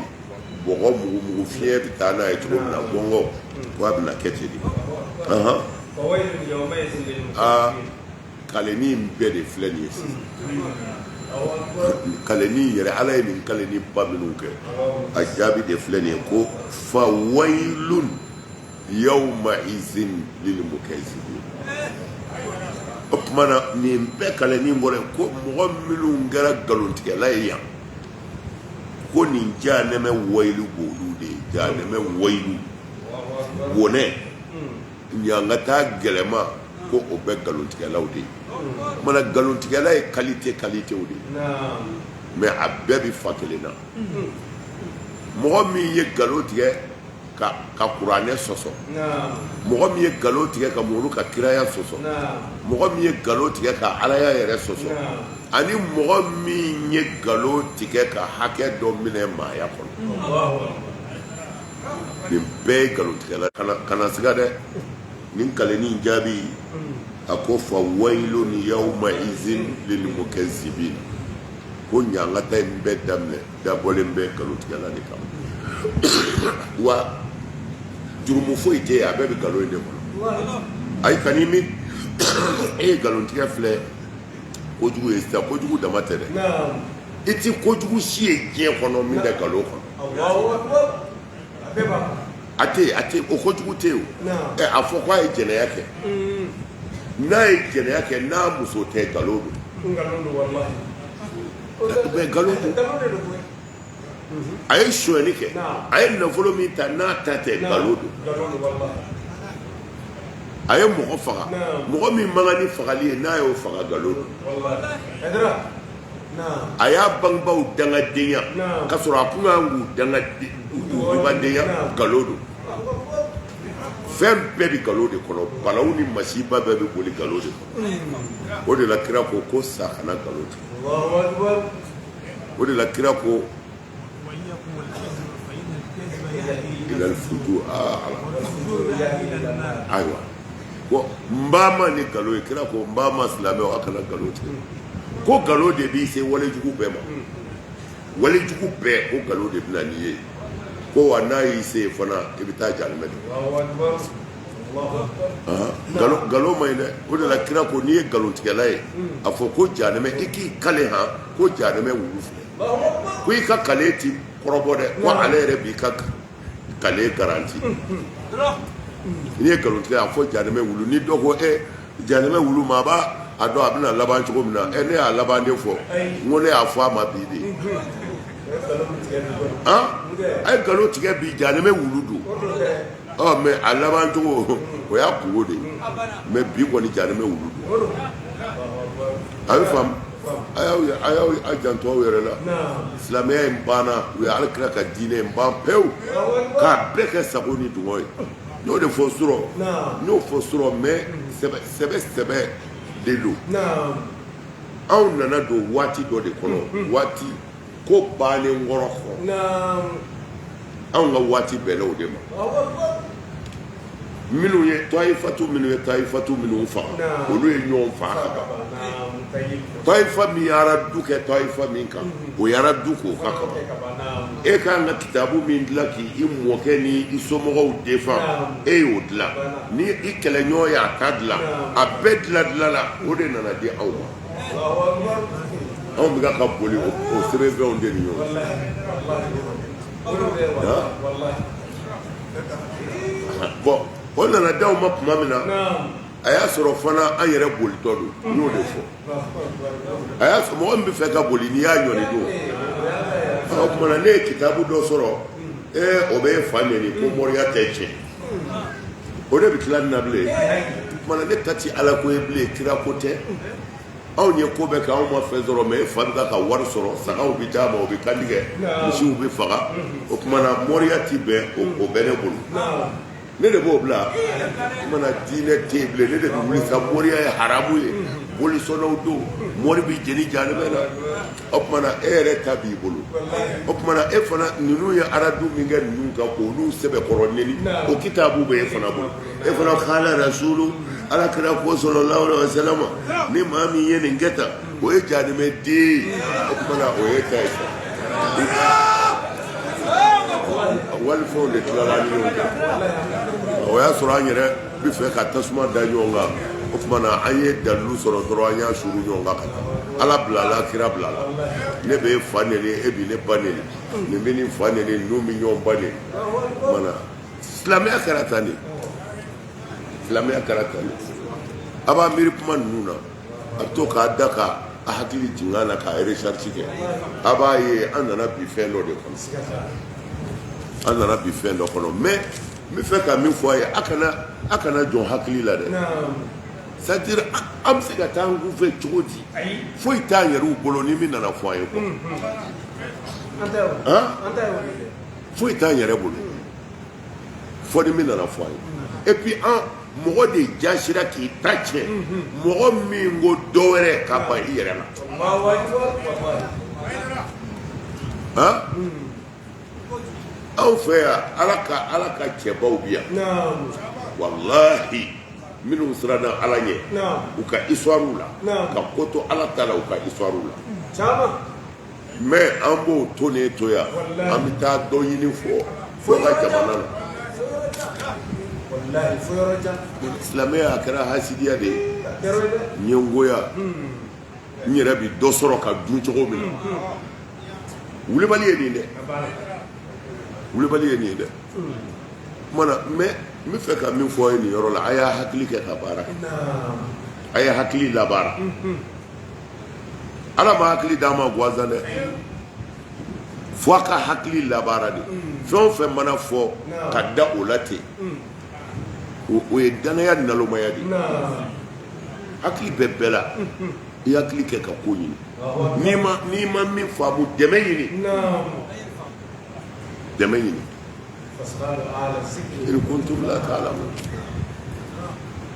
bɔgɔ mugumugu fiɲɛ bɛ taa n'a ye cogo min na bɔngɔ ko a bɛna kɛ ten de kaleni bɛɛ de filɛ nin ye sisan kaleni yɛrɛ ala ye nin kaleni ba minnu kɛ a jaabi de filɛ nin ye ko fa wailun yawma izin lil mukazzibin o tuma na nin bɛɛ kaleni bɔra yen ko mɔgɔ minnu kɛra nkalontigɛla ye yan ko nin jahanɛmɛ wailu b'olu de ye jahanɛmɛ wailu wonɛ ɲanga taa gɛlɛma ko o bɛ nkalontigɛlaw de ye mana nkalontigɛla ye kalitew de ye mɛ a bɛɛ bɛ fa kelen na mɔgɔ min ye nkalon tigɛ ka kuranɛ sɔsɔ mɔgɔ min ye nkalon tigɛ ka mɔgɔw ka kiraya sɔsɔ mɔgɔ min ye nkalon tigɛ ka alaya yɛrɛ sɔsɔ ani mɔgɔ min ye nkalon tigɛ ka hakɛ dɔ minɛ maaya kɔnɔ nin bɛɛ ye nkalontigɛla kana siga dɛ nin kaleni jaabi a ko fa wailun yawma izin lil mukazzibin ko ɲangata in bɛɛ daminɛ dabɔlen bɛ nkalontigɛla de kama wa jurumu foyi tɛ yen a bɛɛ bɛ nkalon in de kɔnɔ ayi kan'i min e ye nkalontigɛ filɛ kojugu ye sisan kojugu dama tɛ dɛ i ti kojugu si ye diɲɛ kɔnɔ min tɛ nkalon kɔnɔ a tɛ o kojugu tɛ yen o a fɔ k'a ye jɛnɛya kɛ n'a ye jɛnɛya kɛ n'a muso tɛ nkalon don nkalon don a ye sonyɛli kɛ a ye nafolo min ta n'a ta tɛ nkalon don a ye mɔgɔ faga mɔgɔ min man kan ni fagali ye n'a y'o faga nkalon don a y'a bangebaaw dangadenya k'a sɔrɔ a kun kan k'u dangadenya nkalon don fɛn bɛɛ bɛ nkalon de kɔnɔ balawu ni masiba bɛɛ bɛ boli nkalon de kɔnɔ o de la kira ko sa kana nkalon tigɛ o de la kira ko ilal fujur ayiwa ko n b'a ma ni nkalon ye kira ko n b'a ma silamɛw a kana nkalon tigɛ ko nkalon de b'i se walejugu bɛɛ ma walejugu bɛɛ ko nkalon de bɛna n'i ye ko wa n'a y'i se fana i bɛ taa jahanɛmɛ de nkalon ma ɲi dɛ o de la kira ko n'i ye nkalontigɛla ye a fɔ ko jahanɛmɛ i k'i kale han ko jahanɛmɛ wulu filɛ ko i ka kale ti kɔrɔbɔ dɛ ko ale yɛrɛ b'i ka kale garanti n'i ye nkalontigɛ a fɔ jahanɛmɛ wulu ni dɔ ko jahanɛmɛ wulu ma a b'a a dɔn a bɛna laban cogo min na ne y'a laban de fɔ n ko ne y'a fɔ a ma bi de a ye nkalon tigɛ bi jahanɛmɛ wulu don mɛ a laban cogo o y'a kungo de mɛ bi kɔni jahanɛmɛ wulu don a bɛ faamu a y'aw janto aw yɛrɛ la silamɛya in banna u ye Alakira ka diinɛ in ban pewu k'a bɛɛ kɛ sago ni dungɔ ye n y'o de fɔ surɔ mɛ sɛbɛ de don anw nana don waati dɔ de kɔnɔ waati ko bannen kɔrɔ anw ka waati bɛnna o de ma minnu ye Taifatu minnu faga olu ye ɲɔgɔn faga ka ban Taifa min ye aradu kɛ Taifa min kan o ye aradu k'o ka kaban e kan ka kitabu min dilan k'i mɔkɛ ni i somɔgɔw defan e y'o dilan ni i kɛlɛɲɔgɔn ye a ta dilan a bɛɛ dilan la o de nana di aw ma anw bɛ ka boli o sɛbɛnfɛnw de ni ɲɔgɔn bon on nana daw ma kuma min na a y'a sɔrɔ fana an yɛrɛ bolitɔ don n y'o de fɔ a y'a sɔrɔ mɔgɔ min bɛ fɛ ka boli n'i y'a ɲɔni don o tuma na ne ye kitabu dɔ sɔrɔ o bɛ fa nɛni ko mɔriya tɛ tiɲɛ o de bɛ tila nin na bilen o tuma na ne ta ti ala ko ye bilen kira ko tɛ anw ye ko bɛɛ kɛ anw ma fɛn sɔrɔ mɛ e fa bɛ ka wari sɔrɔ sagaw bɛ d'a ma o bɛ kandi kɛ misiw bɛ faga o tuma na mɔriya ti bɛn o bɛ ne bolo ne de b'o bila o tuma na diinɛ tɛ yen bilen ne de bɛ wuli sa mɔriya ye haramu ye bolisɔnnaw don mɔri bɛ jeni janibɛ la o tuma na e yɛrɛ ta b'i bolo o tuma na e fana ninnu ye aradu min kɛ ninnu kan k'olu sɛbɛkɔrɔ neni o kitabu bɛ e fana bolo e fana k'ala rasulu ala kira ko sallallahu alaihi wasallam ni maa min ye nin kɛ tan o ye janibɛ den ye o tuma na o ye ta ye walifɛnw de tilala ni ɲɔgɔn cɛ o y'a sɔrɔ an yɛrɛ bɛ fɛ ka tasuma da ɲɔgɔn kan o tuma na an ye dalilu sɔrɔ dɔrɔn an y'a suru ɲɔgɔn kan ka taa ala bilala kira bilala ne bɛ fa neni e bi ne ba neni nin bɛ nin fa neni ninnu bɛ ɲɔgɔn ba neni o tuma na silamɛya kɛra tan de silamɛya kɛra tan de a b'a miiri kuma ninnu na a bɛ to k'a da ka a hakili jigin na k'a recherche kɛ a b'a ye an nana bi fɛn dɔ de kɔnɔ an nana bi fɛn dɔ kɔnɔ mais n bɛ fɛ ka min fɔ a ye a kana jɔn hakili la dɛ c'est à dire an bɛ se ka taa an kun fɛ cogo di foyi t'an yɛrɛw bolo ni min nana fɔ an ye quoi foyi t'an yɛrɛ bolo fɔ ni min nana fɔ an ye et puis an mɔgɔ de jasira k'i ta tiɲɛ mɔgɔ min ko dɔ wɛrɛ ka ban i yɛrɛ la anw fɛ yan ala ka cɛbaw bi yan walahi minnu siranna ala ɲɛ u ka histoire la ka ko to ala ta la u ka histoire la mais an b'o to ne to yan an bɛ taa dɔ ɲini fo ka jamana la silamɛya a kɛra hasidiya de ye ɲɛngoya n yɛrɛ bɛ dɔ sɔrɔ ka dun cogo min na wulibali ye nin dɛ wulibali ye nin ye dɛ kumana mais n bɛ fɛ ka min fɔ a ye nin yɔrɔ la a y'a hakili kɛ ka baara kɛ a ye hakili labaara ala ma hakili d'a ma gansan dɛ fo a ka hakili labaara de fɛn o fɛn mana fɔ ka da o la ten o ye danaya nalomaya de hakili bɛ bɛɛ la i hakili kɛ ka ko ɲini n'i ma min faamu dɛmɛ ɲini dɛmɛ ɲini in kuntum la ta'lamun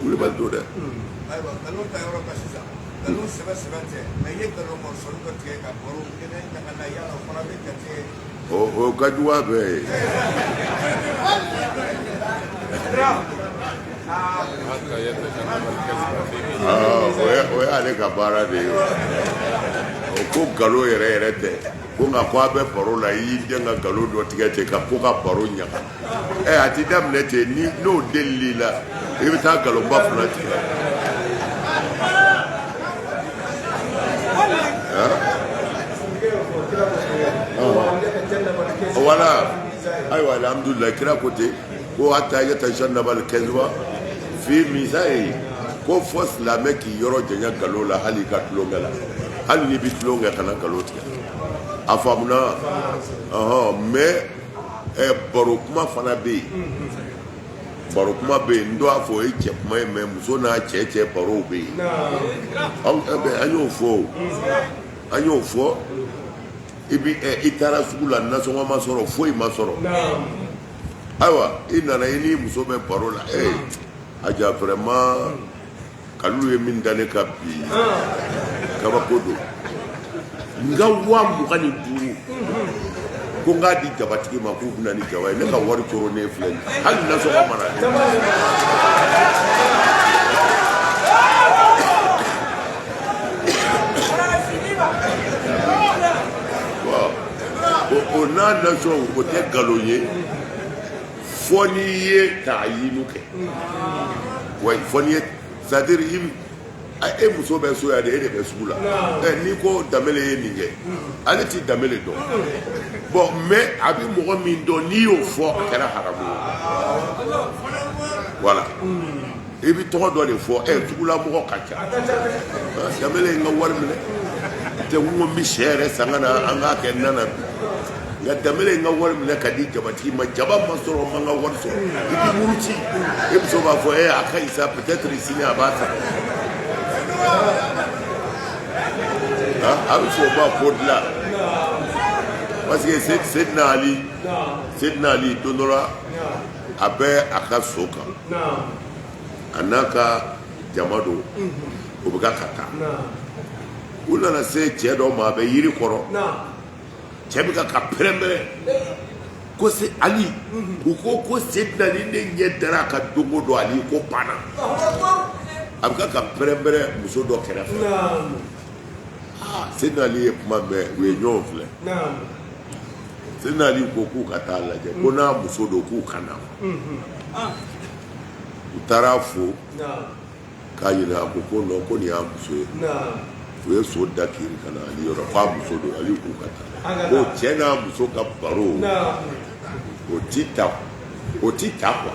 wulibali don dɛ ayiwa nkalon ta yɔrɔ kan sisan nkalon sɛbɛ tɛ mɛ i ye nkalon mɔsɔn dɔ tigɛ ka baro kɛnɛ ta ka na yala o fana bɛ jate o ka jugu a bɛɛ ye o y'ale ka baara de ye o ko nkalon yɛrɛ tɛ ko nka ko a bɛ baro la i y'i den ka nkalon dɔ tigɛ ten ka ko ka baro ɲaga a ti daminɛ ten n'o delili la i bɛ taa nkalonba fana tigɛ wala ayiwa alhamdulilayi kira ko ten ko hatta yatashannaba al-kadhiba fi misahi ko fo silamɛ k'i yɔrɔ janya nkalon la hali i ka tulonkɛ la hali n'i bɛ tulonkɛ kana nkalon tigɛ a faamuna mais baro kuma fana bɛ yen baro kuma bɛ yen n dɔw b'a fɔ o ye cɛ kuma ye mais muso n'a cɛ barow bɛ yen an y'o fɔ i taara sugu la nasɔngɔ ma sɔrɔ foyi ma sɔrɔ ayiwa i nana i ni muso bɛ baro la a ja vraiment kalilu ye min da ne ka bi kabako don n ka 25,000 ko n k'a di jabatigi ma k'u bɛna ni jaba ye ne ka wari coro ne filɛ nin hali nasɔngɔ mana o n'a nasɔn o tɛ nkalon ye fɔ n'i ye taayinu kɛ wa fɔ n'i ye c'est à dire e muso bɛ so ya de e de bɛ sugu la n'i ko Danbɛlɛ ye nin kɛ ale ti Danbɛlɛ dɔn bon mais a bɛ mɔgɔ min dɔn n'i y'o fɔ a kɛra haramu ye voilà i bɛ tɔgɔ dɔ de fɔ sugula mɔgɔ ka ca Danbɛlɛ ye n ka wari minɛ tɛ n ko n bɛ sɛ yɛrɛ san ka na an k'a kɛ nana nka Danbɛlɛ ye n ka wari minɛ ka di jabatigi ma jaba ma sɔrɔ n ma n ka wari sɔrɔ i bɛ muruti e muso b'a fɔ a ka ɲi sa peut-être sini a b'a ta a bɛ fɔ o ma ko dilan parce que Seydina Ali don dɔ la a bɛ a ka so kan a n'a ka jama don o bɛ ka taa u nana se cɛ dɔ ma a bɛ yiri kɔrɔ cɛ bɛ ka pɛrɛn-pɛrɛn ko se Ali u ko Seydina Ali ne ɲɛ dara a ka don o don Ali ko banna a bɛ ka pɛrɛn-pɛrɛn muso dɔ kɛrɛfɛ Seydina Ali ye kuma mɛn u ye ɲɔgɔn filɛ Seydina Ali ko k'u ka taa lajɛ ko n'a muso don k'u ka na u taara fo k'a ɲininka ko non ko nin y'a muso ye u ye so da kiri ka na Ali yɔrɔ k'a muso don Ali k'u ka taa ko cɛ n'a muso ka baro o ti ta quoi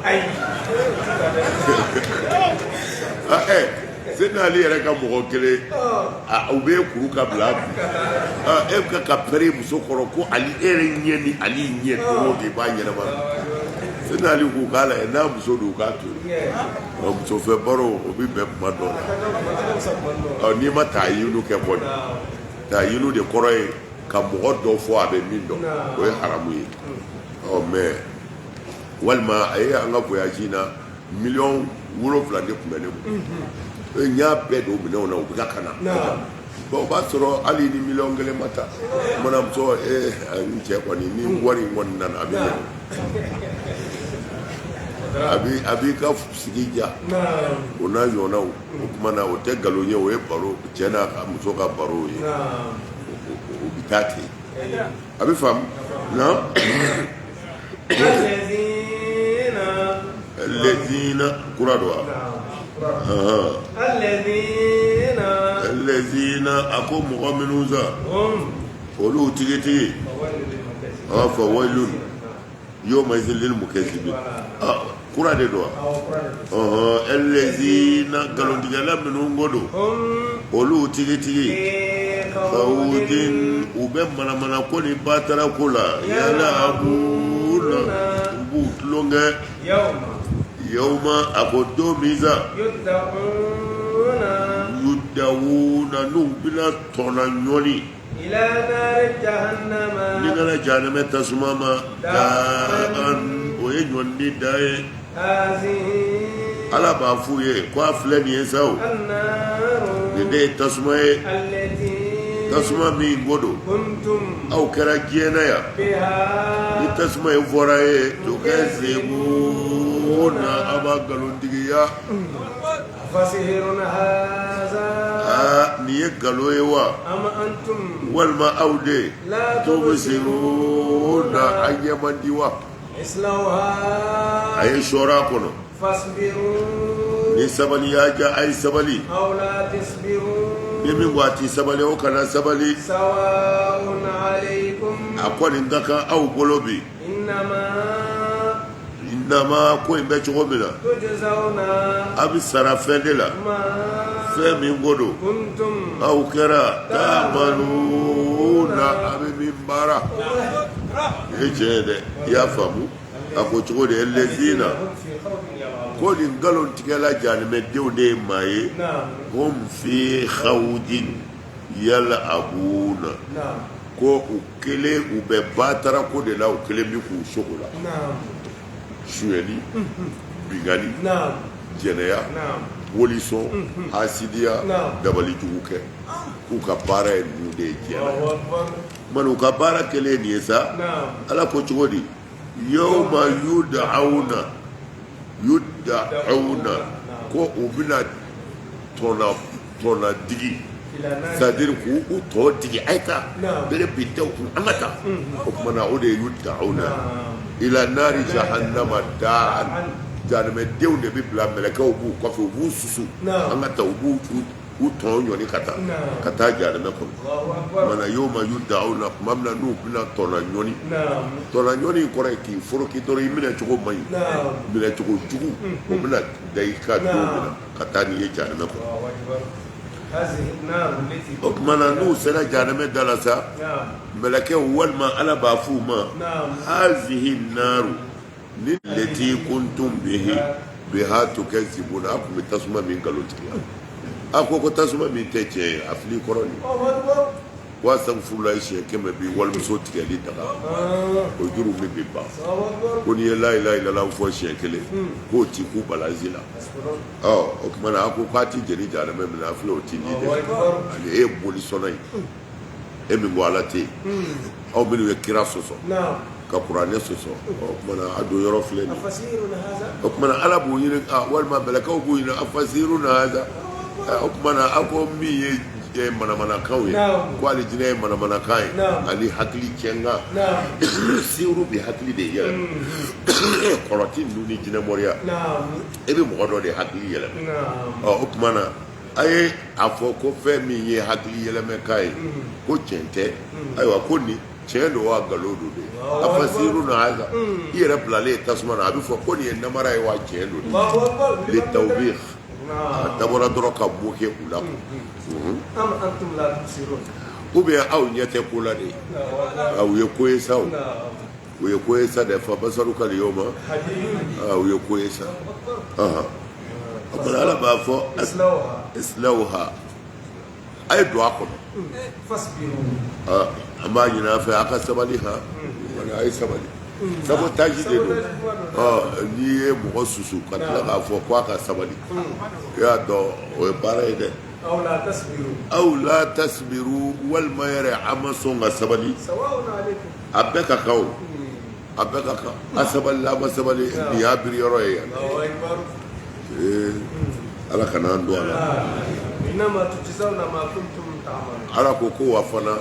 Seydina Ali yɛrɛ ka mɔgɔ kelen u bɛ kuru ka bila bi e bɛ ka pɛrɛn muso kɔrɔ ko Ali e yɛrɛ ɲɛ ni Ali ɲɛ dogo de b'a ɲɛnama Seydina Ali k'u k'a la n'a muso don k'a to muso fɛ baro o bɛ bɛn kuma dɔ la n'i ma taa yinu kɛ bɔ taa yinu de kɔrɔ ye ka mɔgɔ dɔ fɔ a bɛ min dɔn o ye haramu ye mais walima a ye an ka voyage in na 7 millions de tun bɛ ne bolo n y'a bɛɛ don minɛnw na u bɛ ka na bon o b'a sɔrɔ hali ni 1,000,000 ma ta mana muso n cɛ kɔni ni wari in kɔni nana a bɛ ɲɛna a b'i ka sigi ja o n'a ɲɔgɔnnaw o tuma na o tɛ nkalon ye o ye baro cɛ n'a ka muso ka baro ye o bɛ taa ten a bɛ faamu na الذين كرادوا الذين أكو مؤمنون ولو تيجي فويل يومئذ للمكذبين كرادوا الذين قالوا تجلا منهم غدو ولو تيجي فويل وبم منا كوني باترا كولا يلا أبونا بوتلونغ يوم أقدو ميزا يدعون نوبلا تونانيوني إلى نار جهنم نيغالا جهنم تسماما داء وينوني داء على بافويه كوا فلاني يساو ندي تسماي تسمى من غدو أو كراجينا يا تسمى يفوراي تكذبون أبا قالوا دقيا فسحرنا هذا نيه قالوا يوا أما أنتم والما أودي لا تبصرون أيما ديوا إسلوها أي شوراكنا فاصبروا نسبلي ياجا أي سبلي أو لا تصبروا Demi wati sabali o kana sabali sawa'un alaykum akwani ndaka au bolobi innama ko imbe chogomila tujzauna abi sarafendela fe mingodo kuntum au kara tamaluna abi mimbara ejede ya famu ako chogode elezina ko ni ngalon tigala janime dewde maye hum fi khawdin yala abuna ko ukele ube batara ko de la ukele mi ku sokola shueli bigali jeneya woliso asidia dabali juguke ku ka bara en de jela manu ka bara kele ni esa ala ko chogodi yawma yud'auna ko u bɛna tɔnna digi c'est-à-dire k'u tɔ digi a ye taa bere bi da u kun an ka taa o tuma na o de ye yud'auna ila nari jahannama da'an jahanɛmɛdenw de bɛ bila mɛlɛkɛw b'u kɔfɛ u b'u susu an ka taa u tɔn ɲɔni ka taa jahanama kɔnɔ mana yawma yud'auna kuma min na n'u bɛna tɔnɔ ɲɔni kɔrɔ ye k'i foroki dɔrɔn i minɛ cogo man ɲi minɛ cogo jugu o bɛna da i ka don min na ka taa n'i ye jahanama kɔnɔ o tuma na n'u sera jahanama da la sa mɛlɛkɛw walima ala b'a f'u ma hazihi naaru ni lati kuntum biha tukazibuna a tun bɛ tasuma min nkalon tigɛ a ko tasuma min tɛ tiɲɛ ye a fili kɔrɔ ni wa astaghfirullah siɲɛ 100 bi walimuso tigɛli daga o juru min bɛ ban ko n'i ye la ilaha illallah fɔ siɲɛ 1 k'o ti ku balazi la o tuma na a ko k'a ti jeni jahanama min na a filɛ o ti di dɛ ani e ye boli sɔnna ye e min ko ala tɛ yen aw minnu ye kira sɔsɔ ka kuranɛ sɔsɔ o tuma na a don yɔrɔ filɛ nin o tuma na ala b'o ɲini walima mɛlɛkɛw b'o ɲini afasiruna haza o tuma na a ko min ye manamanakanw ye ko ale jinɛ ye manamanakan ye ani hakili cɛnkan siru bi hakili de yɛlɛma kɔrɔti ninnu ni jinɛ mɔriya e bɛ mɔgɔ dɔ de hakili yɛlɛma o tuma na a ye a fɔ ko fɛn min ye hakili yɛlɛmɛkan ye ko tiɲɛ tɛ ayiwa ko nin tiɲɛ don wa nkalon don de afasiruna haza i yɛrɛ bilalen tasuma na a bɛ fɔ ko nin ye namara ye wa tiɲɛ don de le tawbih a dabɔra dɔrɔn ka mun kɛ u la ou bien aw ɲɛ tɛ ko la de u ye ko ye sa o u ye ko ye sa dɛ fa basaruka al-yawma u ye ko ye sa o tuma ala b'a fɔ islawha a ye don a kɔnɔ an b'a ɲini a fɛ a ka sabali a ye sabali sabotage de don n'i ye mɔgɔ susu ka tila k'a fɔ ko a ka sabali i y'a dɔn o ye baara ye dɛ aw la tasbiru walima yɛrɛ a ma sɔn ka sabali a bɛɛ ka kan o a bɛɛ ka kan a sabali a ma sabali nin y'a biri yɔrɔ ye yan ala kana an don a la ala ko wa fana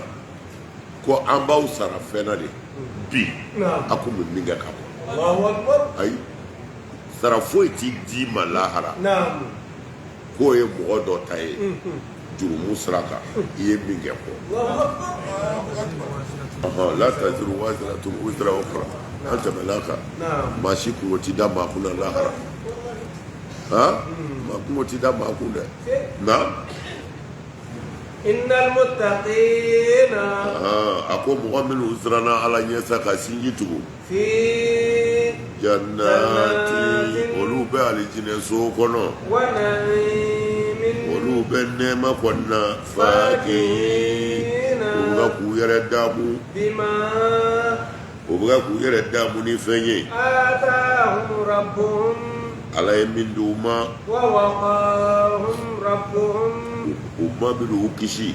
ko an b'aw sara fɛn na de bi a ko min kɛ ka bɔ ayi sara foyi t'i di ma lahara k'o ye mɔgɔ dɔ ta ye jurumu sira kan i ye min kɛ kɔ la taziru waziratun wizra ukhra an tɛmɛna kan maa si kungo ti da maa kun na lahara maa kungo ti da maa kun dɛ innal muttaqina a ko mɔgɔ minnu siranna ala ɲɛ sa ka sinji tugu fi jannati olu bɛ alijinɛso kɔnɔ wa na'imin olu bɛ nɛɛma kɔnɔna fakihina u bɛ k'u yɛrɛ daamu bima u bɛ k'u yɛrɛ daamu ni fɛn ye atahum rabbuhum ala ye min di u ma wa waqahum rabbuhum u ma bɛ u kisi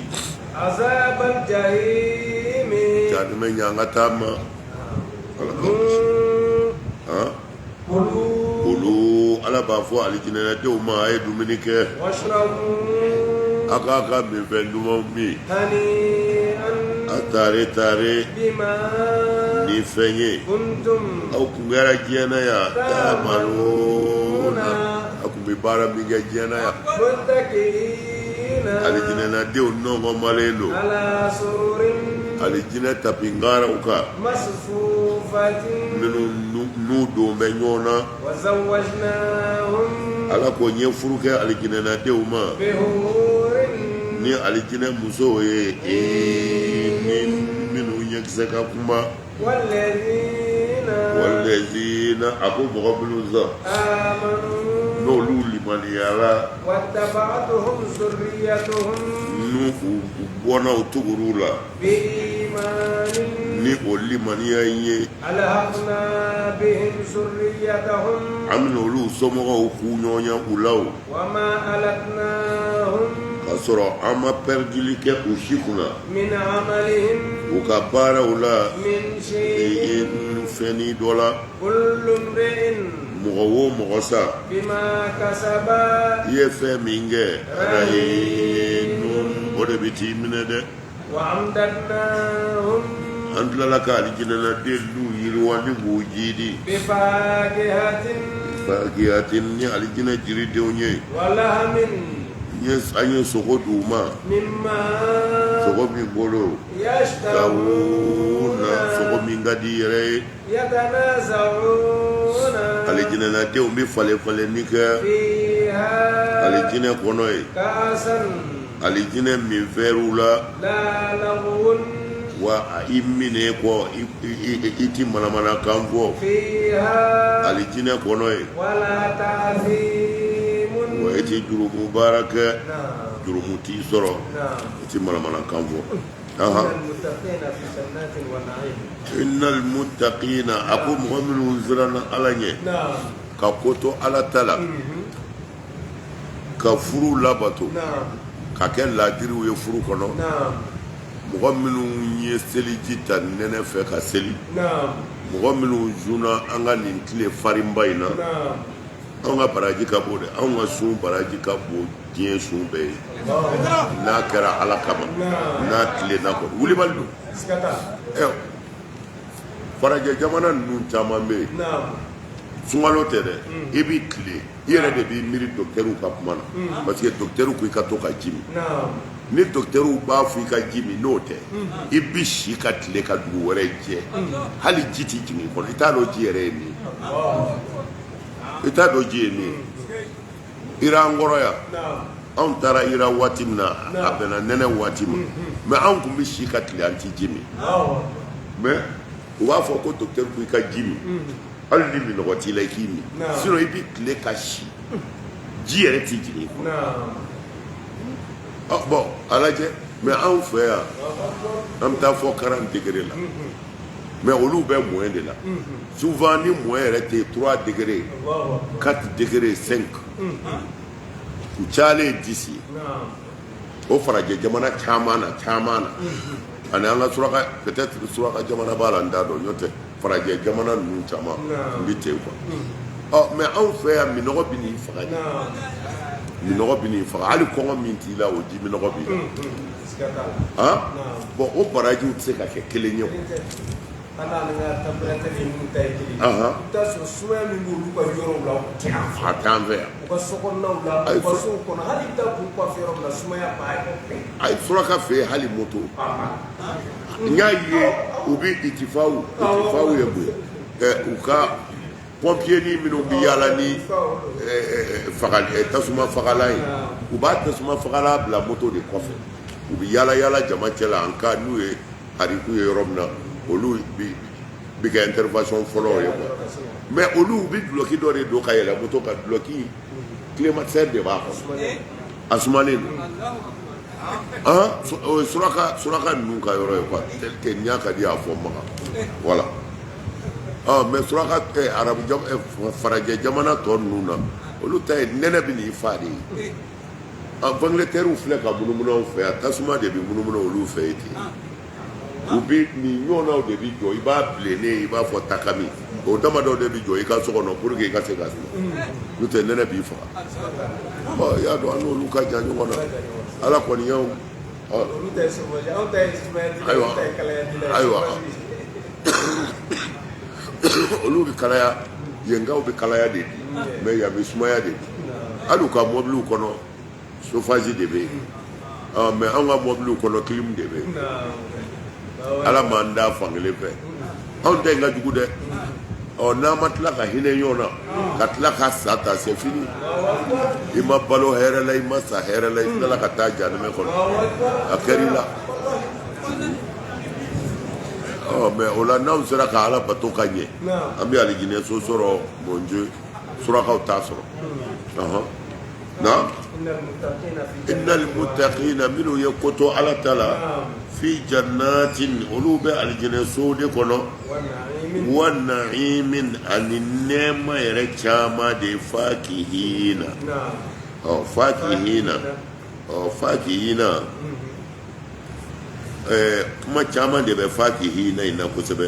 azabal jahim jahanama ɲanga taa ma ala ka kisi olu ala b'a fɔ alijinɛdenw ma a ye dumuni kɛ a k'a ka minfɛn dumanw min a taare ni fɛn ye aw kun kɛra diɲɛ na yan a kun bɛ baara min kɛ diɲɛ na yan alijinɛdenw nɔgɔmalen don alijinɛ tapingaraw kan minnu n'u don bɛ ɲɔgɔn na ala ko ɲɛ furu kɛ alijinɛdenw ma ni alijinɛ musow ye ni minnu ɲɛkisɛ ka kuma walɛzina a ko mɔgɔ minnu zan n'olu limaniyara n'u bɔnna u tuguru la ni o limaniya ye an bɛna olu somɔgɔw k'u ɲɔgɔnya u la o k'a sɔrɔ an ma pɛridili kɛ u si kunna u ka baaraw la fɛnni dɔ la mɔgɔ wo mɔgɔ sa i ye fɛn min kɛ o de bɛ t'i minɛ dɛ an tilala ka alijinɛden n'u yiriwa ni k'u jidi fakihatin ni alijinɛ jiridenw ye an ye sogo d'u ma مما sogo min bolo يشتهون sogo min ka di yɛrɛ ye يتنازعون alijinɛnadenw bɛ falen-falenni kɛ فيها alijinɛ kɔnɔ ye كأسا alijinɛ min fɛr'u la لا لغو wa i minɛ kɔ i ti manamanakan fɔ فيها alijinɛ kɔnɔ ye ولا تأثيم wa i ti jurumu baara kɛ نعم jurumu t'i sɔrɔ نعم i ti manamanakan fɔ إن المتقين في جنات ونعيم innal muttaqina a ko mɔgɔ minnu siranna ala ɲɛ نعم ka ko to ala ta la ka furu labato نعم ka kɛ laadiriw ye furu kɔnɔ نعم mɔgɔ minnu ye seliji ta nɛnɛ fɛ ka seli نعم mɔgɔ minnu zuna an ka nin tile farinba in na نعم anw ka baraji ka bon dɛ anw ka sun baraji ka bon diɲɛ sun bɛɛ ye n'a kɛra ala kama n'a tilenna kɔnɔ wulibali don سكتا farajɛ jamana ninnu caman bɛ yen نعم sunkalo tɛ dɛ i b'i tile i yɛrɛ de b'i miiri dɔkitɛriw ka kuma na parce que dɔkitɛriw ko i ka to ka ji min نعم ni dɔkitɛriw b'a fɔ i ka ji min n'o tɛ i bi si ka tile ka dugu wɛrɛ jɛ hali ji tɛ jigin i kɔnɔ i t'a dɔn ji yɛrɛ ye min ye i t'a dɔn ji ye min ye ira an kɔrɔ yan نعم anw taara ira waati min na a bɛnna nɛnɛ waati ma mɛ anw tun bɛ si ka tile an tɛ ji min mɛ u b'a fɔ ko dɔkitɛri ko i ka ji min hali ni minɔgɔ t'i la i k'i min sinon i bɛ tile ka si ji yɛrɛ tɛ jigin i kɔnɔ نعم bɔn a lajɛ mɛ anw fɛ yan an bɛ taa fɔ 40 degré la mɛ olu bɛ moyen de la souvent ni moyen yɛrɛ tɛ 3 degré 4 degré 5 u cayalen 10 ye نعم o farajɛ jamana caman na ani an ka suraka peut-être suraka jamana b'a la n t'a dɔn n'o tɛ farajɛ jamana ninnu caman n bɛ ten quoi mɛ anw fɛ yan minɔgɔ bɛ n'i faga de نعم minɔgɔ bɛ n'i faga hali kɔngɔ min t'i la o ji minɔgɔ b'i la سكتا bɔn o barajiw tɛ se ka kɛ kelen ye quoi ana nga température yi mu tay kili ta so suwe mi ngulu ko yoro la a t'an fɛ yan ko soko na la ko so ko na hali ta ku ko fero la suma ya ba a ye suraka fɛ yen hali moto n y'a ye u bɛ itifawu ye mun ye u ka pompier minnu bɛ yaala ni tasuma fagalan ye u b'a tasuma fagalan bila moto de kɔfɛ u bɛ yaala jama cɛla en cas n'u ye hariku ye yɔrɔ min na olu bɛ kɛ intervention fɔlɔ ye quoi mais olu bɛ duloki dɔ de don ka yɛlɛ moto kan duloki climatiseur de b'a kɔnɔ a sumalen don o ye suraka ninnu ka yɔrɔ ye quoi tel que n y'a ka di a fɔ maga voilà mais suraka arabu farajɛ jamana tɔ ninnu na olu ta ye nɛnɛ bɛ n'i fa de ye Angleterre filɛ ka munumunu anw fɛ yan tasuma de bɛ munumunu olu fɛ yen ten u bɛ nin ɲɔgɔnnaw de bɛ jɔ i b'a bilennen i b'a fɔ takami o damadɔ de bɛ jɔ i ka so kɔnɔ pour que i ka se ka sunɔgɔ n'o tɛ nɛnɛ b'i faga i y'a dɔn an n'olu ka jan ɲɔgɔn na ala kɔni y'anw ayiwa olu bɛ kalaya yenkaw bɛ kalaya de di mɛ yan bɛ sumaya de di hali u ka mɔbiliw kɔnɔ chauffage de bɛ yen mɛ anw ka mɔbiliw kɔnɔ clim de bɛ yen ala m'an da fankelen fɛ anw tɛ n ka jugu dɛ n'an ma tila ka hinɛ ɲɔgɔn na ka tila ka sa ta c'est fini i ma balo hɛrɛ la i ma sa hɛrɛ la i tilala ka taa janɛmɛ kɔnɔ a kɛr'i la mɛ o la n'anw sera ka ala bato ka ɲɛ an bɛ alijinɛ so sɔrɔ mon Dieu surakaw t'a sɔrɔ na innal muttaqina minnu ye ko to ala ta la fi jannatin olu bɛ alijinɛ so de kɔnɔ wa na'imin ani nɛɛma yɛrɛ caman de fakihina fakihina kuma caman de bɛ fakihina in na kosɛbɛ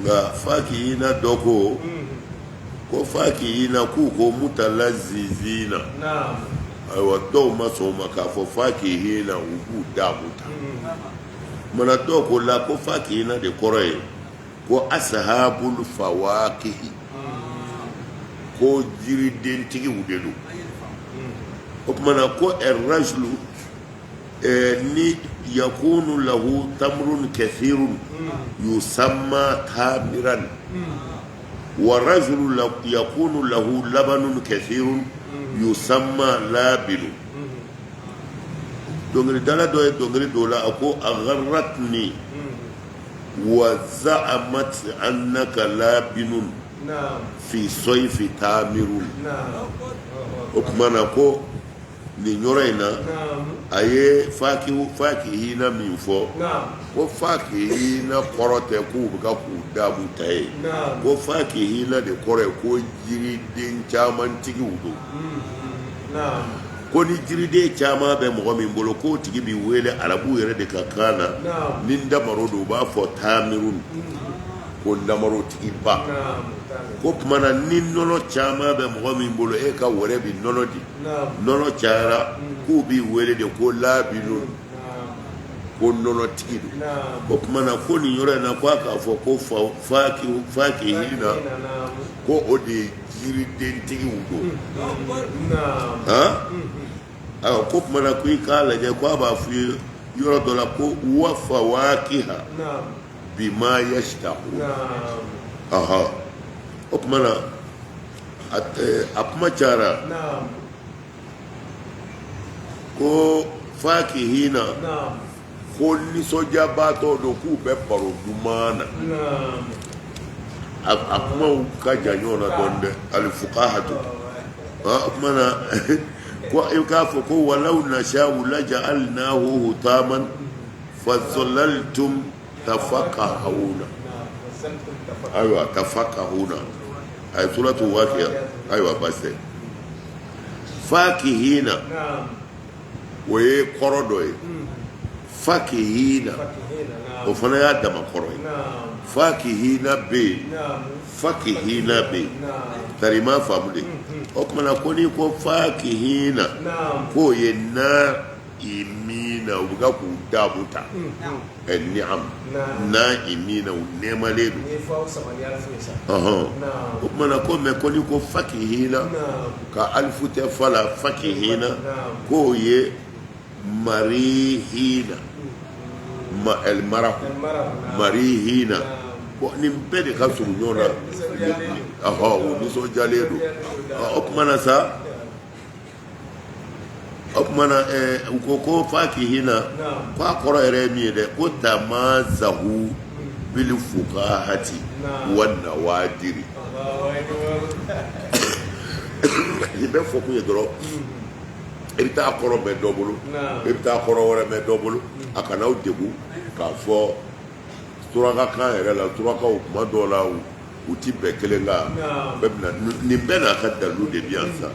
nka fakihina dɔ ko fakihina k'u ko mutalazizina ayiwa dɔw ma sɔn o ma k'a fɔ fakihina u b'u daamu ta mana dɔw ko la ko fakihina de kɔrɔ ye ko asahabul fawakihi ko jiridentigiw de don وكما نقول الرجل ni yakunu lahu tamrun kathirun yusamma tamiran wa rajulu yakunu lahu labanun kathirun yusamma labilu. dongri dala do e dongri dola ako agharratni wa za'amat annaka labinun fi sayfi tamirun. okmana ko ni nyoraina aye fakihina min fo ko fakihina korote ku buka ku dabu tay ko fakihina de kore ko jiri den chaman tigi wudo ko ni jiri de chama be mo min bolo ko tigi bi wele arabu yere de kakana nin da marodo ba fo tamirun ko ndamaro tigi ba ko kumana ni nono chama be mo min bolo e ka wore bi nono di nono chara ku bi wele de ko labinu ko nono tigi ko kumana ko ni yore na kwa ka fo ko faki hina ko odi jiri den tigi wudo ha ko kumana ku ka la je ko ba fu yoro dola ko wa fawakiha bima yashtahu aha okmana apma cara ko fakihina ko ni soja bato do ku be paro dumana apma ka janyona donde al fuqahatu okmana ko yukafu ko walau nashau laja'alnahu hutaman fadhallaltum tafakahuna. أيوة تفكهون أي سورة واقعة أيوة بس فاكهين ويقردوا فاكهين وفنا يدم قروي فاكهين بي فاكهين بي ترى ما فهمني أكمل كوني كو فاكهين كو ينا imina uga ku dabuta ni'am na imina unema ledu mana ko me ko ni ko fakihina ka alfu te fala fakihina ko ye marihina ma el marah marihina ko ni mbede ka suru nyona ni so jaledu mana sa okmana ko fakihina kwa koro ere mi de ko tamazahu bil fuqahati wan nawadiri ibe foku ye doro ebita koro be dobulu ebita koro wore me dobulu akana udegu ka fo turaka kan ere la turaka o kuma dola uti be kelenga bebna ni bena kadalu de bien ça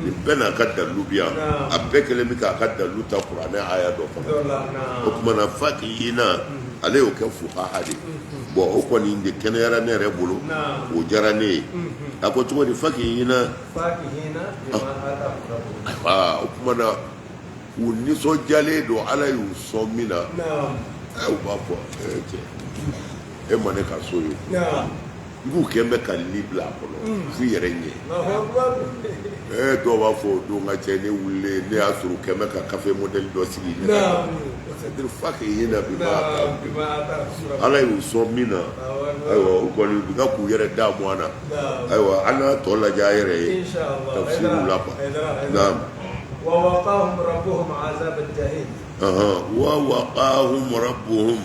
ni bena kadalu bien abe kelemi ka kadalu ta qur'ana aya do fa o kuma na fakina ale o ka fuqaha de bo o ko ni de kenera ne re bulu o jarane ako to ni fakina o kuma na unni so jale do ala yu so mina o ba fo e mane ka so yo ngu kembe ka libla kono fu yere nye do ba fo do nga chene wulle ne asuru kembe ka cafe model do sigi ne c'est-à-dire faki yina bi ba ala yu so mina aywa ko ni ga ku yere da mwana aywa ana to la ja yere inshallah tafsiru la ba naam wa waqahum rabbuhum azab al-jahim wa waqahum rabbuhum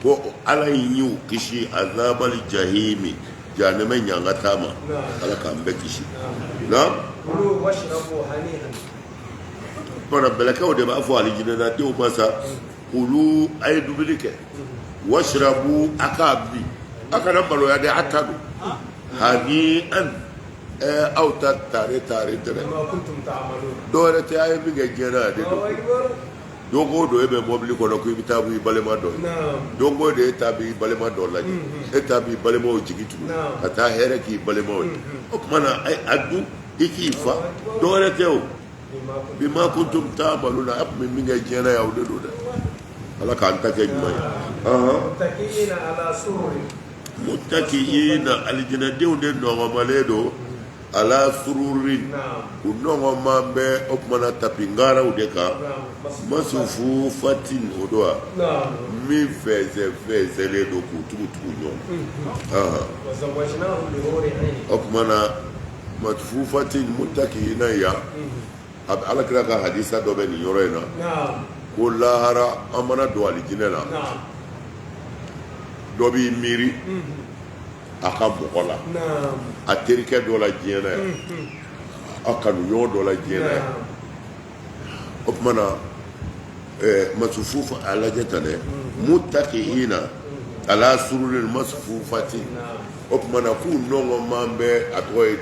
ko ala yin kishi azabal jahimi jahannama nyanga tama ala kan be kishi na kulu washrabu hanihan para belaka o de ba fo alijina na de o pasa kulu ay dubilike washrabu akabi akana balo ya de atadu hanian aw tare ma kuntum ta'malun dole te ay bi ga jena de dongo do ebe mobili kono ko ibitabu ibalema do dongo de tabi ibalema do laji etabi ibalema o jigitu ata here ki ibalema o mana ay addu ikifa dole tew bima kuntum ta'maluna ab min minga jena ya do do ala kan take jumay muttaqiina ala sururi muttaqiina aljina de no maledo ala sururin u nɔgɔ man bɛ o kumana tapi ngaraw de kan masufu fatin o do wa min fɛsɛlen do k'u tugu ɲɔgɔn o kumana masufu fatin mutakihina ya alakira ka hadisa dɔ bɛ nin yɔrɔ in na ko lahara an mana don alijinɛ la dɔ b'i miiri a ka mɔgɔ la a terikɛ dɔ la diɲɛ na yan a kanuɲɔgɔn dɔ la diɲɛ na yan o tuma na masufu a lajɛ tan dɛ mutakihina ala sururin masufu fatin o tuma na k'u nɔgɔ man bɛ a tɔgɔ ye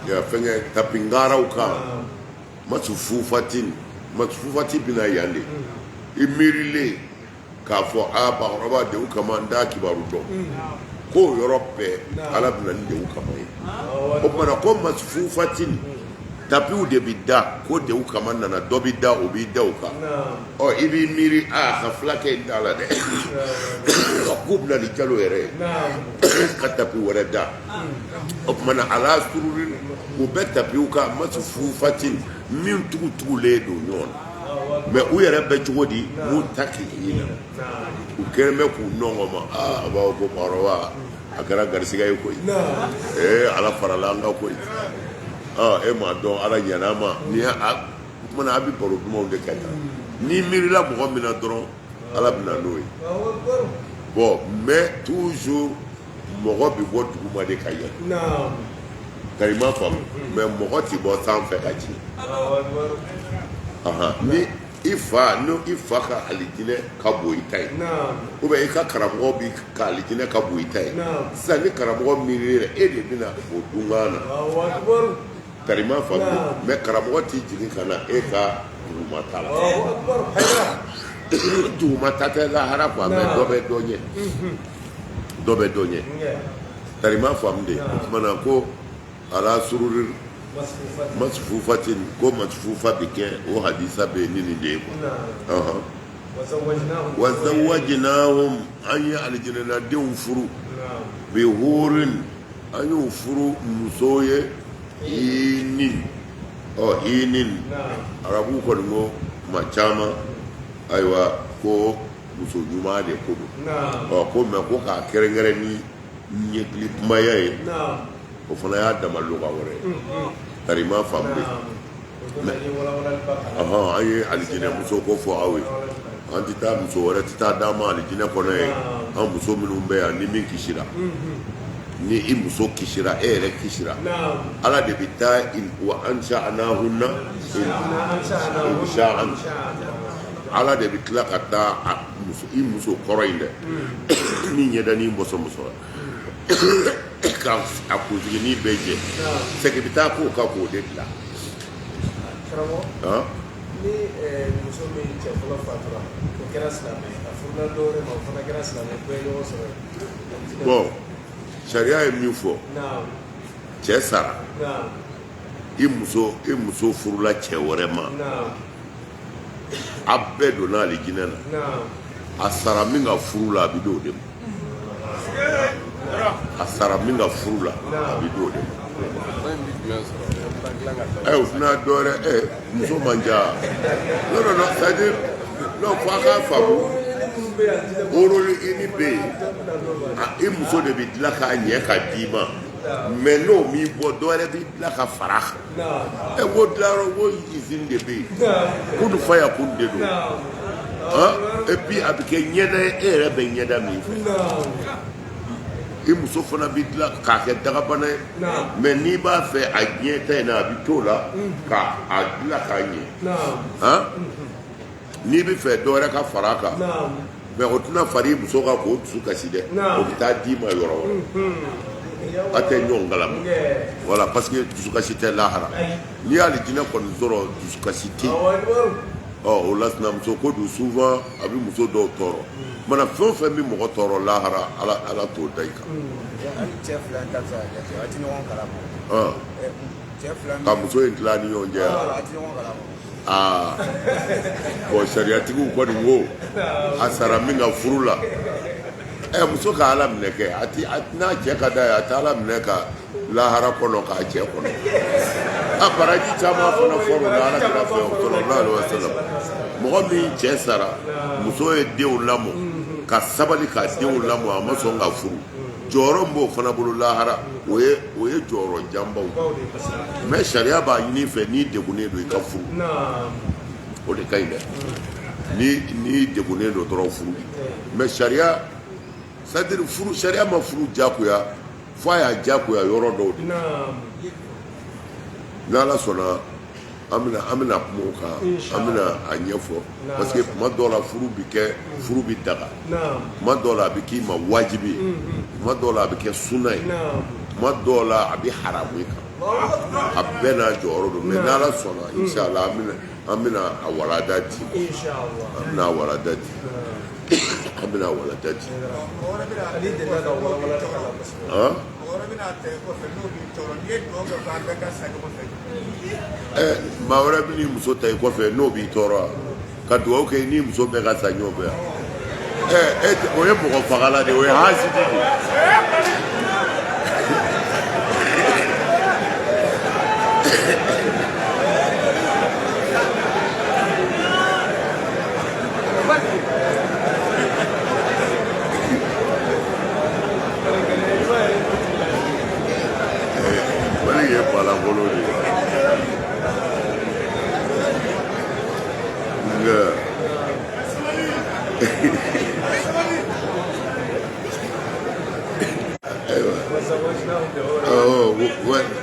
di fɛngɛ tapi ngaraw kan masufu fatin bɛna yan de i miirilen k'a fɔ bakɔrɔba dewu kama n t'a kibaru dɔn k'o yɔrɔ bɛɛ ala bɛna ni dewu kama ye o tuma na ko masufu fatin tapiw de bɛ da ko dewu kama nana dɔ bɛ da o b'i da o kan ɔ i b'i miiri ka fulakɛ in t'a la dɛ k'u bɛna ni jalo yɛrɛ ye ka tapi wɛrɛ da o tuma na ala sururin u bɛ tapiw kan masufu fatin min tugutugulen don ɲɔgɔn na mɛ u yɛrɛ bɛ cogo di mun ta k'i na u kɛlen bɛ k'u nɔgɔ ma a b'a fɔ ko bakɔrɔba a kɛra garisɛgɛ ye koyi ala farala an kan koyi e m'a dɔn ala ɲɛna ma ni o kumana a bɛ baro dumanw de kɛ tan n'i miirila mɔgɔ min na dɔrɔn ala bɛ na n'o ye bon mais toujours mɔgɔ bɛ bɔ duguma de ka yɛlɛ kari ma faamu mɛ mɔgɔ tɛ bɔ sanfɛ ka jigin ni i fa ka alijinɛ ka bon i ta ye ou bien i ka karamɔgɔ bi ka alijinɛ ka bon i ta ye sisan ni karamɔgɔ miiri yɛrɛ e de bɛna o dunkan na kari ma faamu mɛ karamɔgɔ t'i jigin ka na e ka duguma ta la duguma ta tɛ lahara quoi mɛ dɔ bɛ dɔ ɲɛ kari ma faamu de o tumana ko ala sururir masufu fatin ko masufufa bɛ kɛ o hadisa bɛ ni nin de ye wa zawajnahum an ye alijinɛnadenw furu bi hurin an y'u furu muso ye inin arabu kɔni ko kuma caman ayiwa ko muso ɲuman de ko don ko mɛ ko k'a kɛrɛnkɛrɛn ni ɲɛkili kumaya ye o fana y'a dama loga wɛrɛ ye kari ma faamu de an ye alijinɛ muso ko fɔ aw ye an tɛ taa muso wɛrɛ tɛ taa d'an ma alijinɛ kɔnɔ ye an muso minnu bɛ yan ni min kisira ni i muso kisira e yɛrɛ kisira ala de bɛ taa wa ansha'nahunna insha'an ala de bɛ tila ka taa i muso kɔrɔ in dɛ ni ɲɛdani mɔsɔmɔsɔ ka a kunsigini bɛɛ jɛ sɛgɛ bɛ taa k'o ka k'o de dilan ni muso min cɛ fɔlɔ fatura o kɛra silamɛ a furula dɔ wɛrɛ ma o fana kɛra silamɛ bɛɛ ye ɲɔgɔn sɔrɔ bon sariya ye min fɔ cɛ sara i muso furula cɛ wɛrɛ ma a bɛɛ donna alijinɛ na a sara min ka furu la a bɛ d'o de ma a sara min ka furu la a bɛ d'o de ma o tɛna dɔ wɛrɛ muso man ca non c'est-à-dire non fo a k'a faamu orolini bɛ yen i muso de bɛ dilan k'a ɲɛ ka d'i ma mɛ n'o m'i bɔ dɔ wɛrɛ bɛ dilan ka fara kan ko dilayɔrɔ ko usine de bɛ yen kunu fa ya kunu de don et puis a bɛ kɛ ɲɛda ye e yɛrɛ bɛ ɲɛda min fɛ i muso fana bɛ dilan k'a kɛ dagabana ye mɛ n'i b'a fɛ a ɲɛ ta in na a bɛ t'o la k'a dilan k'a ɲɛ n'i bɛ fɛ dɔ wɛrɛ ka fara a kan mɛ o tɛna fara i muso kan k'o dusu kasi dɛ o bɛ taa d'i ma yɔrɔ wɛrɛ a tɛ ɲɔgɔn kalama voilà parce que dusukasi tɛ lahara n'i y'ale jinɛ kɔni sɔrɔ dusukasi tɛ yen o la sinamuso ko don souvent a bɛ muso dɔw tɔɔrɔ mana fɛn o fɛn bɛ mɔgɔ tɔɔrɔ lahara ala t'o da i kan ka muso in tila ni ɲɔgɔn cɛ bon sariyatigiw kɔni ko a sara min ka furu la muso ka ala minɛ kɛ n'a cɛ ka d'a ye a tɛ ala minɛ ka lahara kɔnɔ k'a cɛ kɔnɔ a baraji caman fana fɔra o la alakira fɛ sallallahu alaihi wasallam mɔgɔ min cɛ sara muso ye denw lamɔ ka sabali ka denw lamɔ a ma sɔn ka furu jɔyɔrɔ min b'o fana bolo lahara o ye jɔyɔrɔ janbaw mais sariya b'a ɲini fɛ n'i degunnen don i ka furu o de ka ɲi dɛ n'i degunnen don dɔrɔn furu mais sariya c'est-à-dire furu sariya ma furu jagoya fo a y'a jagoya yɔrɔ dɔw de n'Ala sɔnna an bɛna kuma o kan an bɛna a ɲɛfɔ parce que tuma dɔw la furu bɛ daga tuma dɔw la a bɛ k'i ma wajibi tuma dɔw la a bɛ kɛ sunna ye tuma dɔw la a bɛ haramu i kan a bɛɛ n'a jɔyɔrɔ don mais n'Ala sɔnna inshallah an bɛna a walanda di an bɛna a walanda di an bɛna a walanda di maa wɛrɛ bɛ n'i muso ta i kɔfɛ n'o b'i tɔɔrɔ ka dugawu kɛ n'i muso bɛɛ ka sa ɲɔgɔn fɛ o ye mɔgɔ fagala de o ye hasidi de wali ye balangolo de ye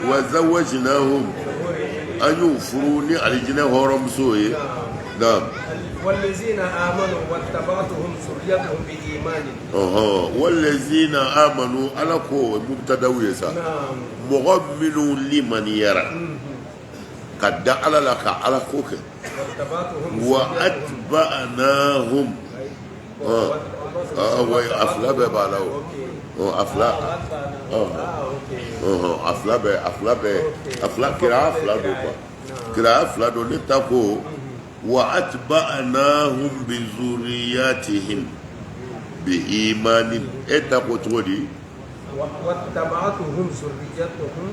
wazawajnahum an y'u furu ni alijinɛ hɔrɔnmuso ye والذين آمنوا واتبعتهم ذريتهم بإيمان والذين آمنوا على كو مبتدا ويسا مغو منو لمن يرى قد على لك على كوك واتبعناهم أفلا ببالو أفلا أفلا كرا أفلا دو نتاكو واتبعناهم بذرياتهم بإيمان اتاكو تودي واتبعتهم ذريتهم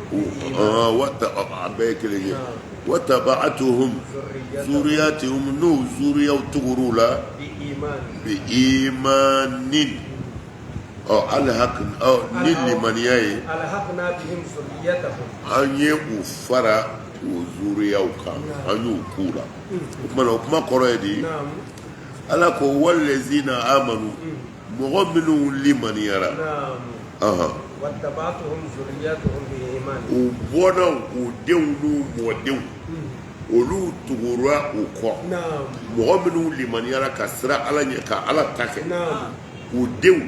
واتبعتهم ذرياتهم نو ذرية تغرولا بإيمان ألحقنا بهم ذريتهم أن يغفر وذرية أن يكولا وكما قرأتي ألا كو والذين آمنوا مغمنوا لمن يرى واتبعتهم ذريتهم بإيمان وبنا ودونوا مودون olu tugura u kɔ mɔgɔ minnu limaniyara ka sira ala ɲɛ ka ala ta kɛ u denw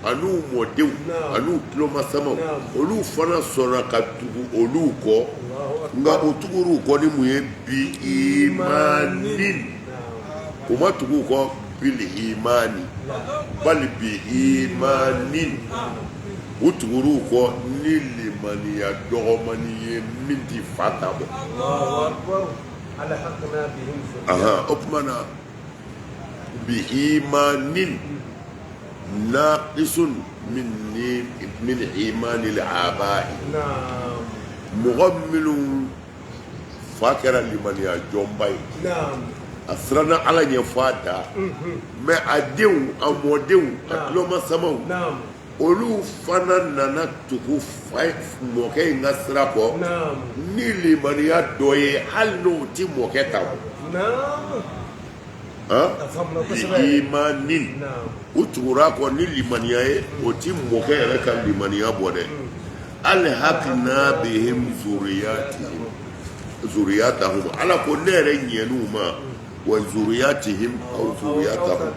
an'u mɔdenw an'u tulomasamaw olu fana sɔnna ka tugu olu kɔ nka o tugura u kɔ ni mun ye bi imanin o ma tugu u kɔ bili imani bali bi imanin u tugura u kɔ ni limaniya dɔgɔmani ye min ti fa ta bɔ o tuma na bi imanin naqisun min imani al-aba'i mɔgɔ minnu fa kɛra limaniya jɔnba ye a siranna ala ɲɛ fa da mais a denw a mɔdenw a tulomasamaw olu fana nana tugu mɔkɛ in ka sira kɔ ni limaniya dɔ ye hali n'o ti mɔkɛ ta bi imanin u tugura kɔ ni limaniya ye o ti mɔkɛ yɛrɛ ka limaniya bɔ dɛ alhaqna bihim zuriyatahum ala ko ne yɛrɛ ɲɛn'u ma wa zuriyatihim aw zuriyatahum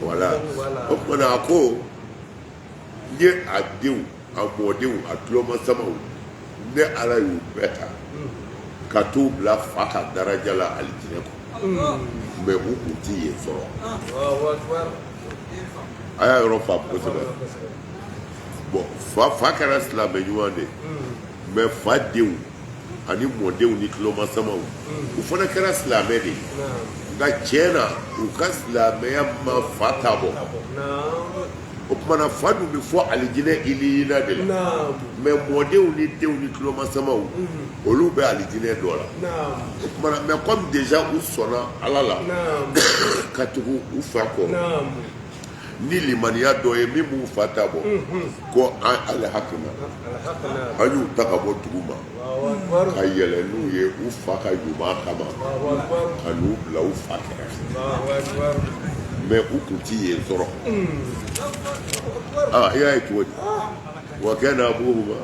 voilà o kumana a ko n ye a denw a mɔdenw a tulomasamaw ne ala y'u bɛɛ ta ka t'u bila fa ka daraja la alijinɛ kɔ mais u kun ti yen sɔrɔ a y'a yɔrɔ faamu kosɛbɛ bon fa kɛra silamɛ ɲuman de mais fa denw ani mɔdenw ni tulomasamaw u fana kɛra silamɛ de nka tiɲɛ na u ka silamɛya ma fa ta bɔ o kumana fa dun bɛ fɔ alijinɛ iliyina de la mais mɔdenw ni denw ni tulomasamaw olu bɛ alijinɛ dɔ la o kumana mais comme déjà u sɔnna ala la ka tugu u fa kɔ ni limaniya dɔ ye min b'u fa ta bɔ ko an alihakina an y'u ta ka bɔ dugu ma ka yɛlɛ n'u ye u fa ka ɲuman kama ka n'u bila u fa kɛrɛfɛ mais u kun ti yen sɔrɔ i y'a ye cogo di wa kana abuhuma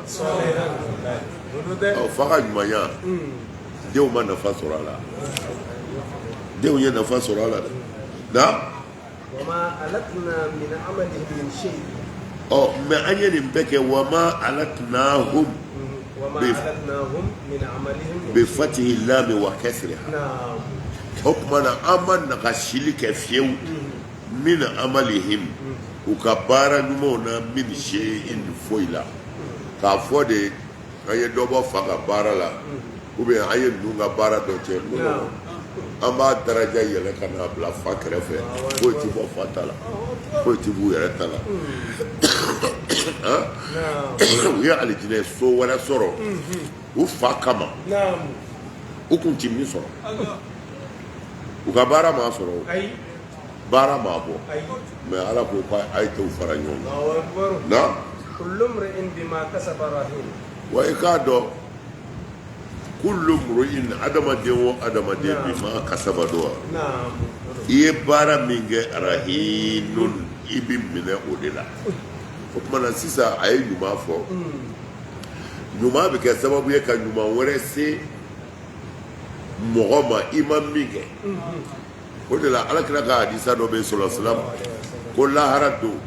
fa ka ɲumanya denw ma nafa sɔrɔ a la denw ye nafa sɔrɔ a la dɛ na وما ألتنا من عملهم من شيء. mais an ye nin bɛɛ kɛ wama alatnahum من عملهم بفتح اللام وكسرها o kumana an ma nakasili kɛ fiyewu min amalihim u ka baara ɲumanw na min shay'in foyi la k'a fɔ de an ye dɔ bɔ fa ka baara la ou bien an ye ninnu ka baara dɔ cɛ an b'a daraja yɛlɛ ka n'a bila fa kɛrɛfɛ foyi ti bɔ fa ta la foyi ti b'u yɛrɛ ta la u ye alijinɛ so wɛrɛ sɔrɔ u fa kama u kun ti min sɔrɔ u ka baara m'a sɔrɔ baara m'a bɔ mais ala ko a ye t'u fara ɲɔgɔn kan na wa i k'a dɔn kullu mru'in adamaden o adamaden bima kasaba do i ye baara min kɛ rahinun i bi minɛ o de la o kumana sisan a ye ɲuman fɔ ɲuman bɛ kɛ sababu ye ka ɲuman wɛrɛ se mɔgɔ ma i ma min kɛ o de la alakira ka hadisa dɔ bɛ yen sallallahu alaihi wasallam ko lahara don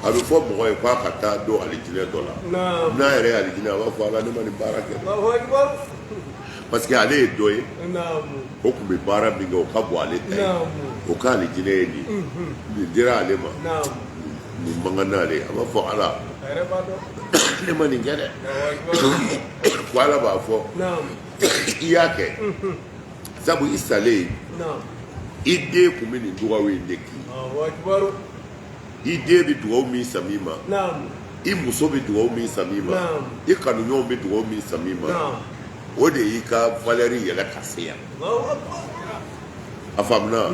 a bɛ fɔ mɔgɔ ye k'a ka taa don alijinɛ dɔ la n'a yɛrɛ ye alijinɛ a b'a fɔ ala ne ma nin baara kɛ parce que ale ye dɔ ye o tun bɛ baara min kɛ o ka bon ale ta ye o ka alijinɛ ye nin dira ale ma nin man kan n'ale a b'a fɔ ala ne ma nin kɛ dɛ ko ala b'a fɔ i y'a kɛ sabu i salen i den tun bɛ nin dugawu in de k'i i den bɛ dugawu min san min ma i muso bɛ dugawu min san min ma i kanuɲɔgɔnw bɛ dugawu min san min ma o de y'i ka valeur yɛlɛ ka se yan a faamuna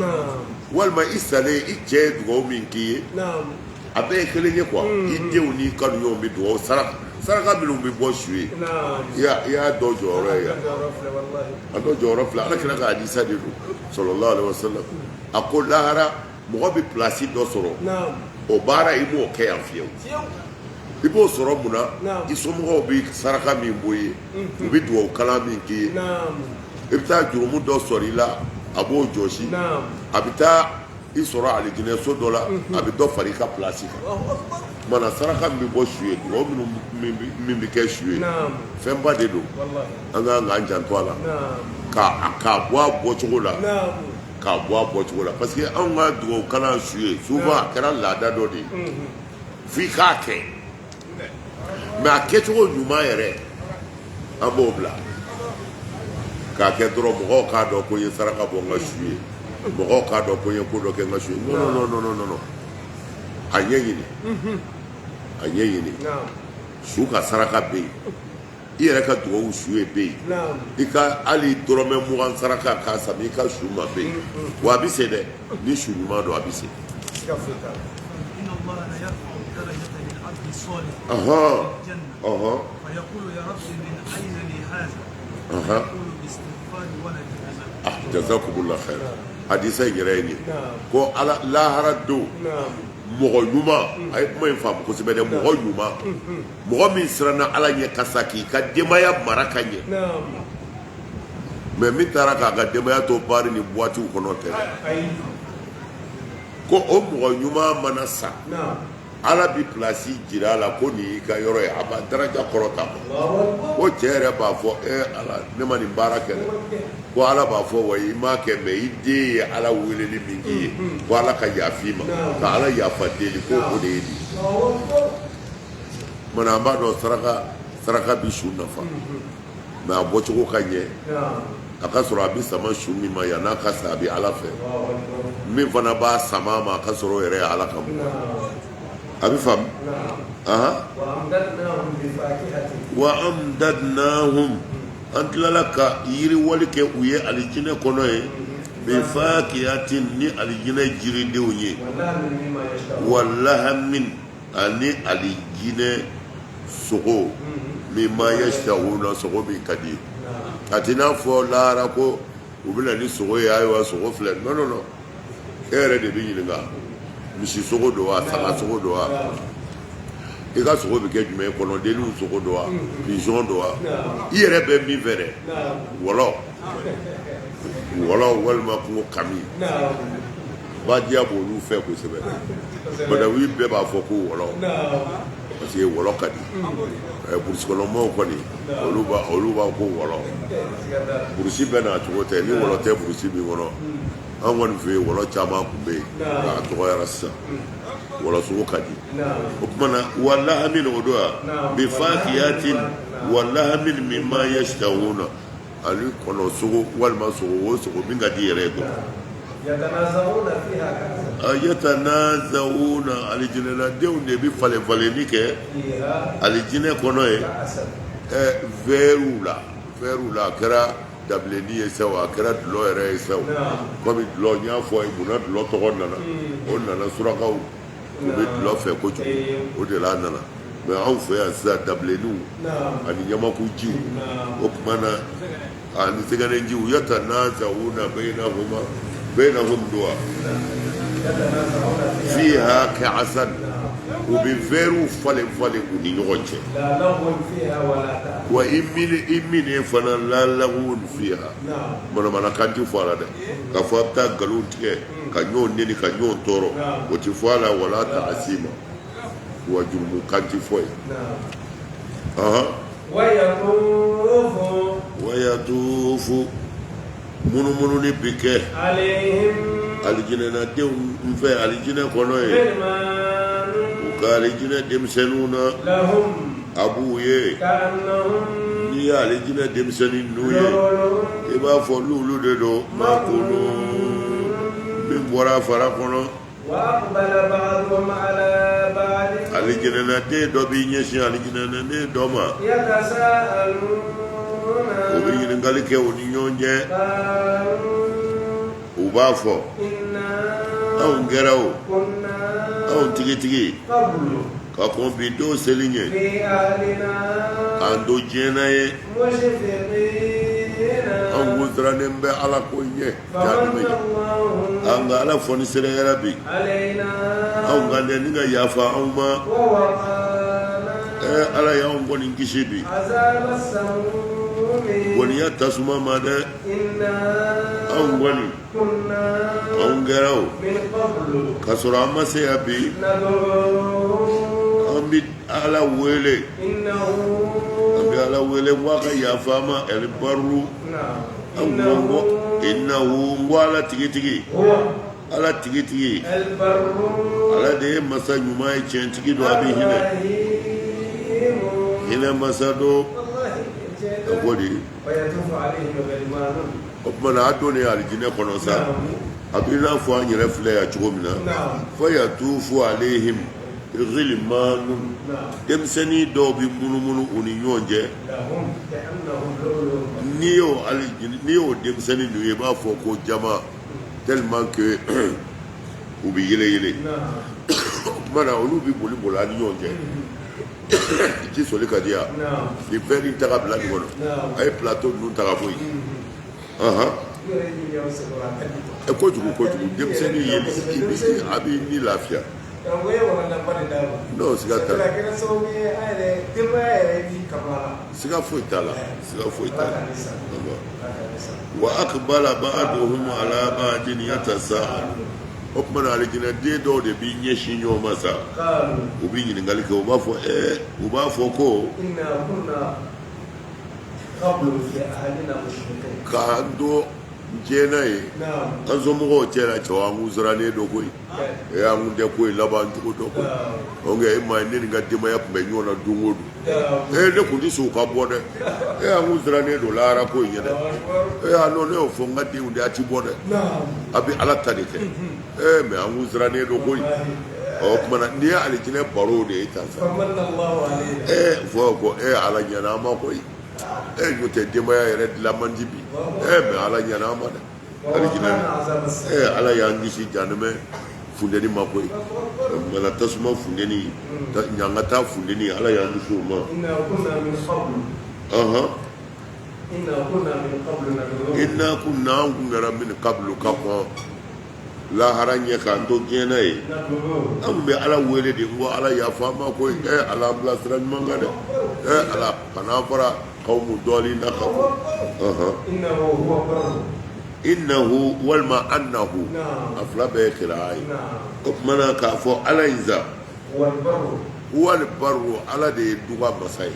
walima i salen i cɛ ye dugawu min k'i ye a bɛɛ ye kelen ye quoi i denw n'i kanuɲɔgɔnw bɛ dugawu saraka minnu bɛ bɔ su ye i y'a dɔ jɔyɔrɔ ye yan a dɔ jɔyɔrɔ filɛ ala kira ka hadisa de don sallallahu alaihi wasallam a ko lahara mɔgɔ bɛ pilasi dɔ sɔrɔ o baara i b'o kɛ yan fiyewu i b'o sɔrɔ mun na i somɔgɔw bɛ saraka min bɔ i ye u bɛ dugawu kalan min k'i ye i bɛ taa jurumu dɔ sɔrɔ i la a b'o jɔsi a bɛ taa i sɔrɔ alijinɛso dɔ la a bɛ dɔ fara i ka pilasi kan mana saraka min bɛ bɔ su ye dugawu min bɛ kɛ su ye fɛnba de don an kan k'an janto a la k'a bɔ a bɔcogo la k'a bɔ a bɔcogo la parce que anw ka dugawu kalan su ye souvent a kɛra laada dɔ de ye f'i k'a kɛ mais a kɛcogo ɲuman yɛrɛ an b'o bila k'a kɛ dɔrɔn mɔgɔw k'a dɔn ko n ye saraka bɔ n ka su ye mɔgɔw k'a dɔn ko n ye ko dɔ kɛ n ka su ye non a ɲɛɲini su ka saraka bɛ yen i yɛrɛ ka dugawu su ye bɛ yen i ka hali dɔrɔmɛ 20 saraka k'a sama i ka su ma bɛ yen wa a bɛ se dɛ ni su ɲuman don a bɛ se jazakumullah khair hadisa in yɛrɛ ye nin ko ala lahara don mɔgɔ ɲuman a ye kuma in faamu kosɛbɛ dɛ mɔgɔ ɲuman mɔgɔ min siranna ala ɲɛ kasa k'i ka denbaya mara ka ɲɛ mais min taara k'a ka denbaya to baari ni boitiw kɔnɔ tɛ ko o mɔgɔ ɲuman mana sa ala bi pilasi jira a la ko nin y'i ka yɔrɔ ye a b'a daraja kɔrɔta ko cɛ yɛrɛ b'a fɔ ala ne ma nin baara kɛ dɛ ko ala b'a fɔ wa i m'a kɛ mais i den ye ala weleli min k'i ye ko ala ka yafa i ma ka ala yafa deli ko o de ye nin mana an b'a dɔn saraka bi su nafa mais a bɔcogo ka ɲɛ a ka sɔrɔ a bɛ sama su min ma yan n'a ka sa a bɛ ala fɛ min fana b'a sama ma a ka sɔrɔ o yɛrɛ ye ala kama abi fam aha wa amdadnahum antlaka yiri wali ke uye alijine kono e bi fakihatin ni alijine jiri de unye wallahamin ani alijine sogo mimma yashtahuna sogo bi kadi atina fo lara ko ubina ni sogo ya ayo sogo fle no ere de bi yinga misi sogo do wa sama sogo do wa i ka sogo bɛ kɛ jumɛn ye kɔnɔdenninw sogo do wa pigeon do wa i yɛrɛ bɛ min fɛ dɛ wɔlɔ walima kungo kami badiya b'olu fɛ kosɛbɛ badawi bɛɛ b'a fɔ ko wɔlɔ parce que wɔlɔ ka di burusi kɔnɔmɔgɔw kɔni olu b'a ko wɔlɔ burusi bɛɛ n'a cogo tɛ ni wɔlɔ tɛ burusi min kɔnɔ an kɔni fɛ yen wɔlɔ caman tun bɛ yen k'a tɔgɔyara sisan wala sogo ka di o kuma na wallahamin o do wa bi fakihatin wallahamin mimma yashtahuna ali kɔnɔ sogo walima sogo o sogo min ka di yɛrɛ ye ko yatanazawuna alijinɛladenw de bi falen-falenni kɛ alijinɛ kɔnɔ ye vɛriw la a kɛra dabilenni ye sa o a kɛra dulɔ yɛrɛ ye sa o komi dulɔ n y'a fɔ ye munna dulɔ tɔgɔ nana o nana surakaw u bɛ dulɔ fɛ kojugu o de la nana mɛ anw fɛ yan sisan dabilenniw ani ɲamakujiw o tuma na ani tɛgɛnɛjiw yatanazawuna bainahum do wa fiha ka'asan u bɛ vɛriw falen-falen u ni ɲɔgɔn cɛ wa i mine fana la lagwun fiha manamanakan ti fɔ a la dɛ k'a fɔ a bɛ taa nkalon tigɛ ka ɲɔgɔn neni ka ɲɔgɔn tɔɔrɔ o ti fɔ a la wala ta'asima wa jurumukan ti fɔ ye wayatufu munumunu bi kɛ alijinɛnadenw n fɛ alijinɛ kɔnɔ ye u ka alijinɛ denmisɛnninw na a b'u ye n'i ye alijinɛ denmisɛnnin ninnu ye i b'a fɔ n'olu de don makunu min bɔra a fara kɔnɔ alijinɛnaden dɔ b'i ɲɛsin alijinɛnaden dɔ ma o bɛ ɲininkali kɛ o ni ɲɔgɔn cɛ u b'a fɔ anw kɛra o anw tigitigi ka kɔn bi don seli ɲɛ k'an to diɲɛ na ye anw kun sirannen bɛ ala ko ɲɛ jaabi an ka ala fɔ ni sera yɛrɛ bi anw ka dɛ ni ka yafa anw ma ala y'anw kɔni kisi bi gɔniya tasuma ma dɛ anw kɔni anw kɛra o k'a sɔrɔ an ma se yan bi an bɛ ala wele k'a ka yafa ma ɛlibaru an ko innahu n ko ala tigitigi ala de ye masa ɲuman ye tiɲɛtigi don a bɛ hinɛ masa don a ko de o tuma na a donnen alijinɛ kɔnɔ sa a bɛ i n'a fɔ an yɛrɛ filɛ yan cogo min na fayatufu alayhim ghilmanun denmisɛnnin dɔw bɛ munumunu u ni ɲɔgɔn cɛ n'i y'o denmisɛnnin ninnu ye i b'a fɔ ko jama tellement que u bɛ yɛlɛ o tuma na olu bɛ boli an ni ɲɔgɔn cɛ ji soli ka di yan ni fɛn in ta ka bila nin kɔnɔ a ye plateau ninnu ta ka bɔ yen kojugu denmisɛnnin ye a b'i ni lafiya n'o siga t'a la siga foyi t'a la wa aqbala ba'duhum ala ba'din yatasaalu o tuma na alijinɛden dɔw de b'i ɲɛsin ɲɔgɔn ma sa u bɛ ɲininkali kɛ u b'a fɔ ko k'an to diɲɛ ye an somɔgɔw cɛla cɛw an kun sirannen don koyi an kun tɛ koyi laban cogo dɔ koyi nka e ma ye ne ni n ka denbaya tun bɛ ɲɔgɔn na don o don ne kun tɛ sɔn u ka bɔ dɛ an kun sirannen don lahara ko in ye dɛ ne y'o fɔ n ka denw de a ti bɔ dɛ a bɛ ala ta de kɛ mɛ an kun sirannen don koyi o kuma na ni aljina baro de ita sa famanallahu alayna fo ko ala nyana ma ko yo te de ma yere la manjibi me ala nyana ma da aljina ala ya ngisi janme fundeni ma ko mana tasuma fundeni nyanga ta fundeni ala ya ngisu ma inna kunna min qabl inna kunna min qablu kaqwa la haranya kan to jena yi an be ala wele de ngo ala ya fama ko ala blasran manga de ala panafara qawmu dalina khafu innahu wal ma annahu afla be khirai mana ka fo ala inza wal barru ala de duga masai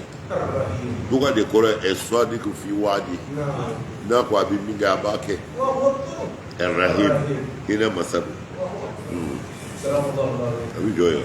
duga de kore eswadi ku fi wadi na ko abi minga bake الرحيم هنا مثل أبي جوي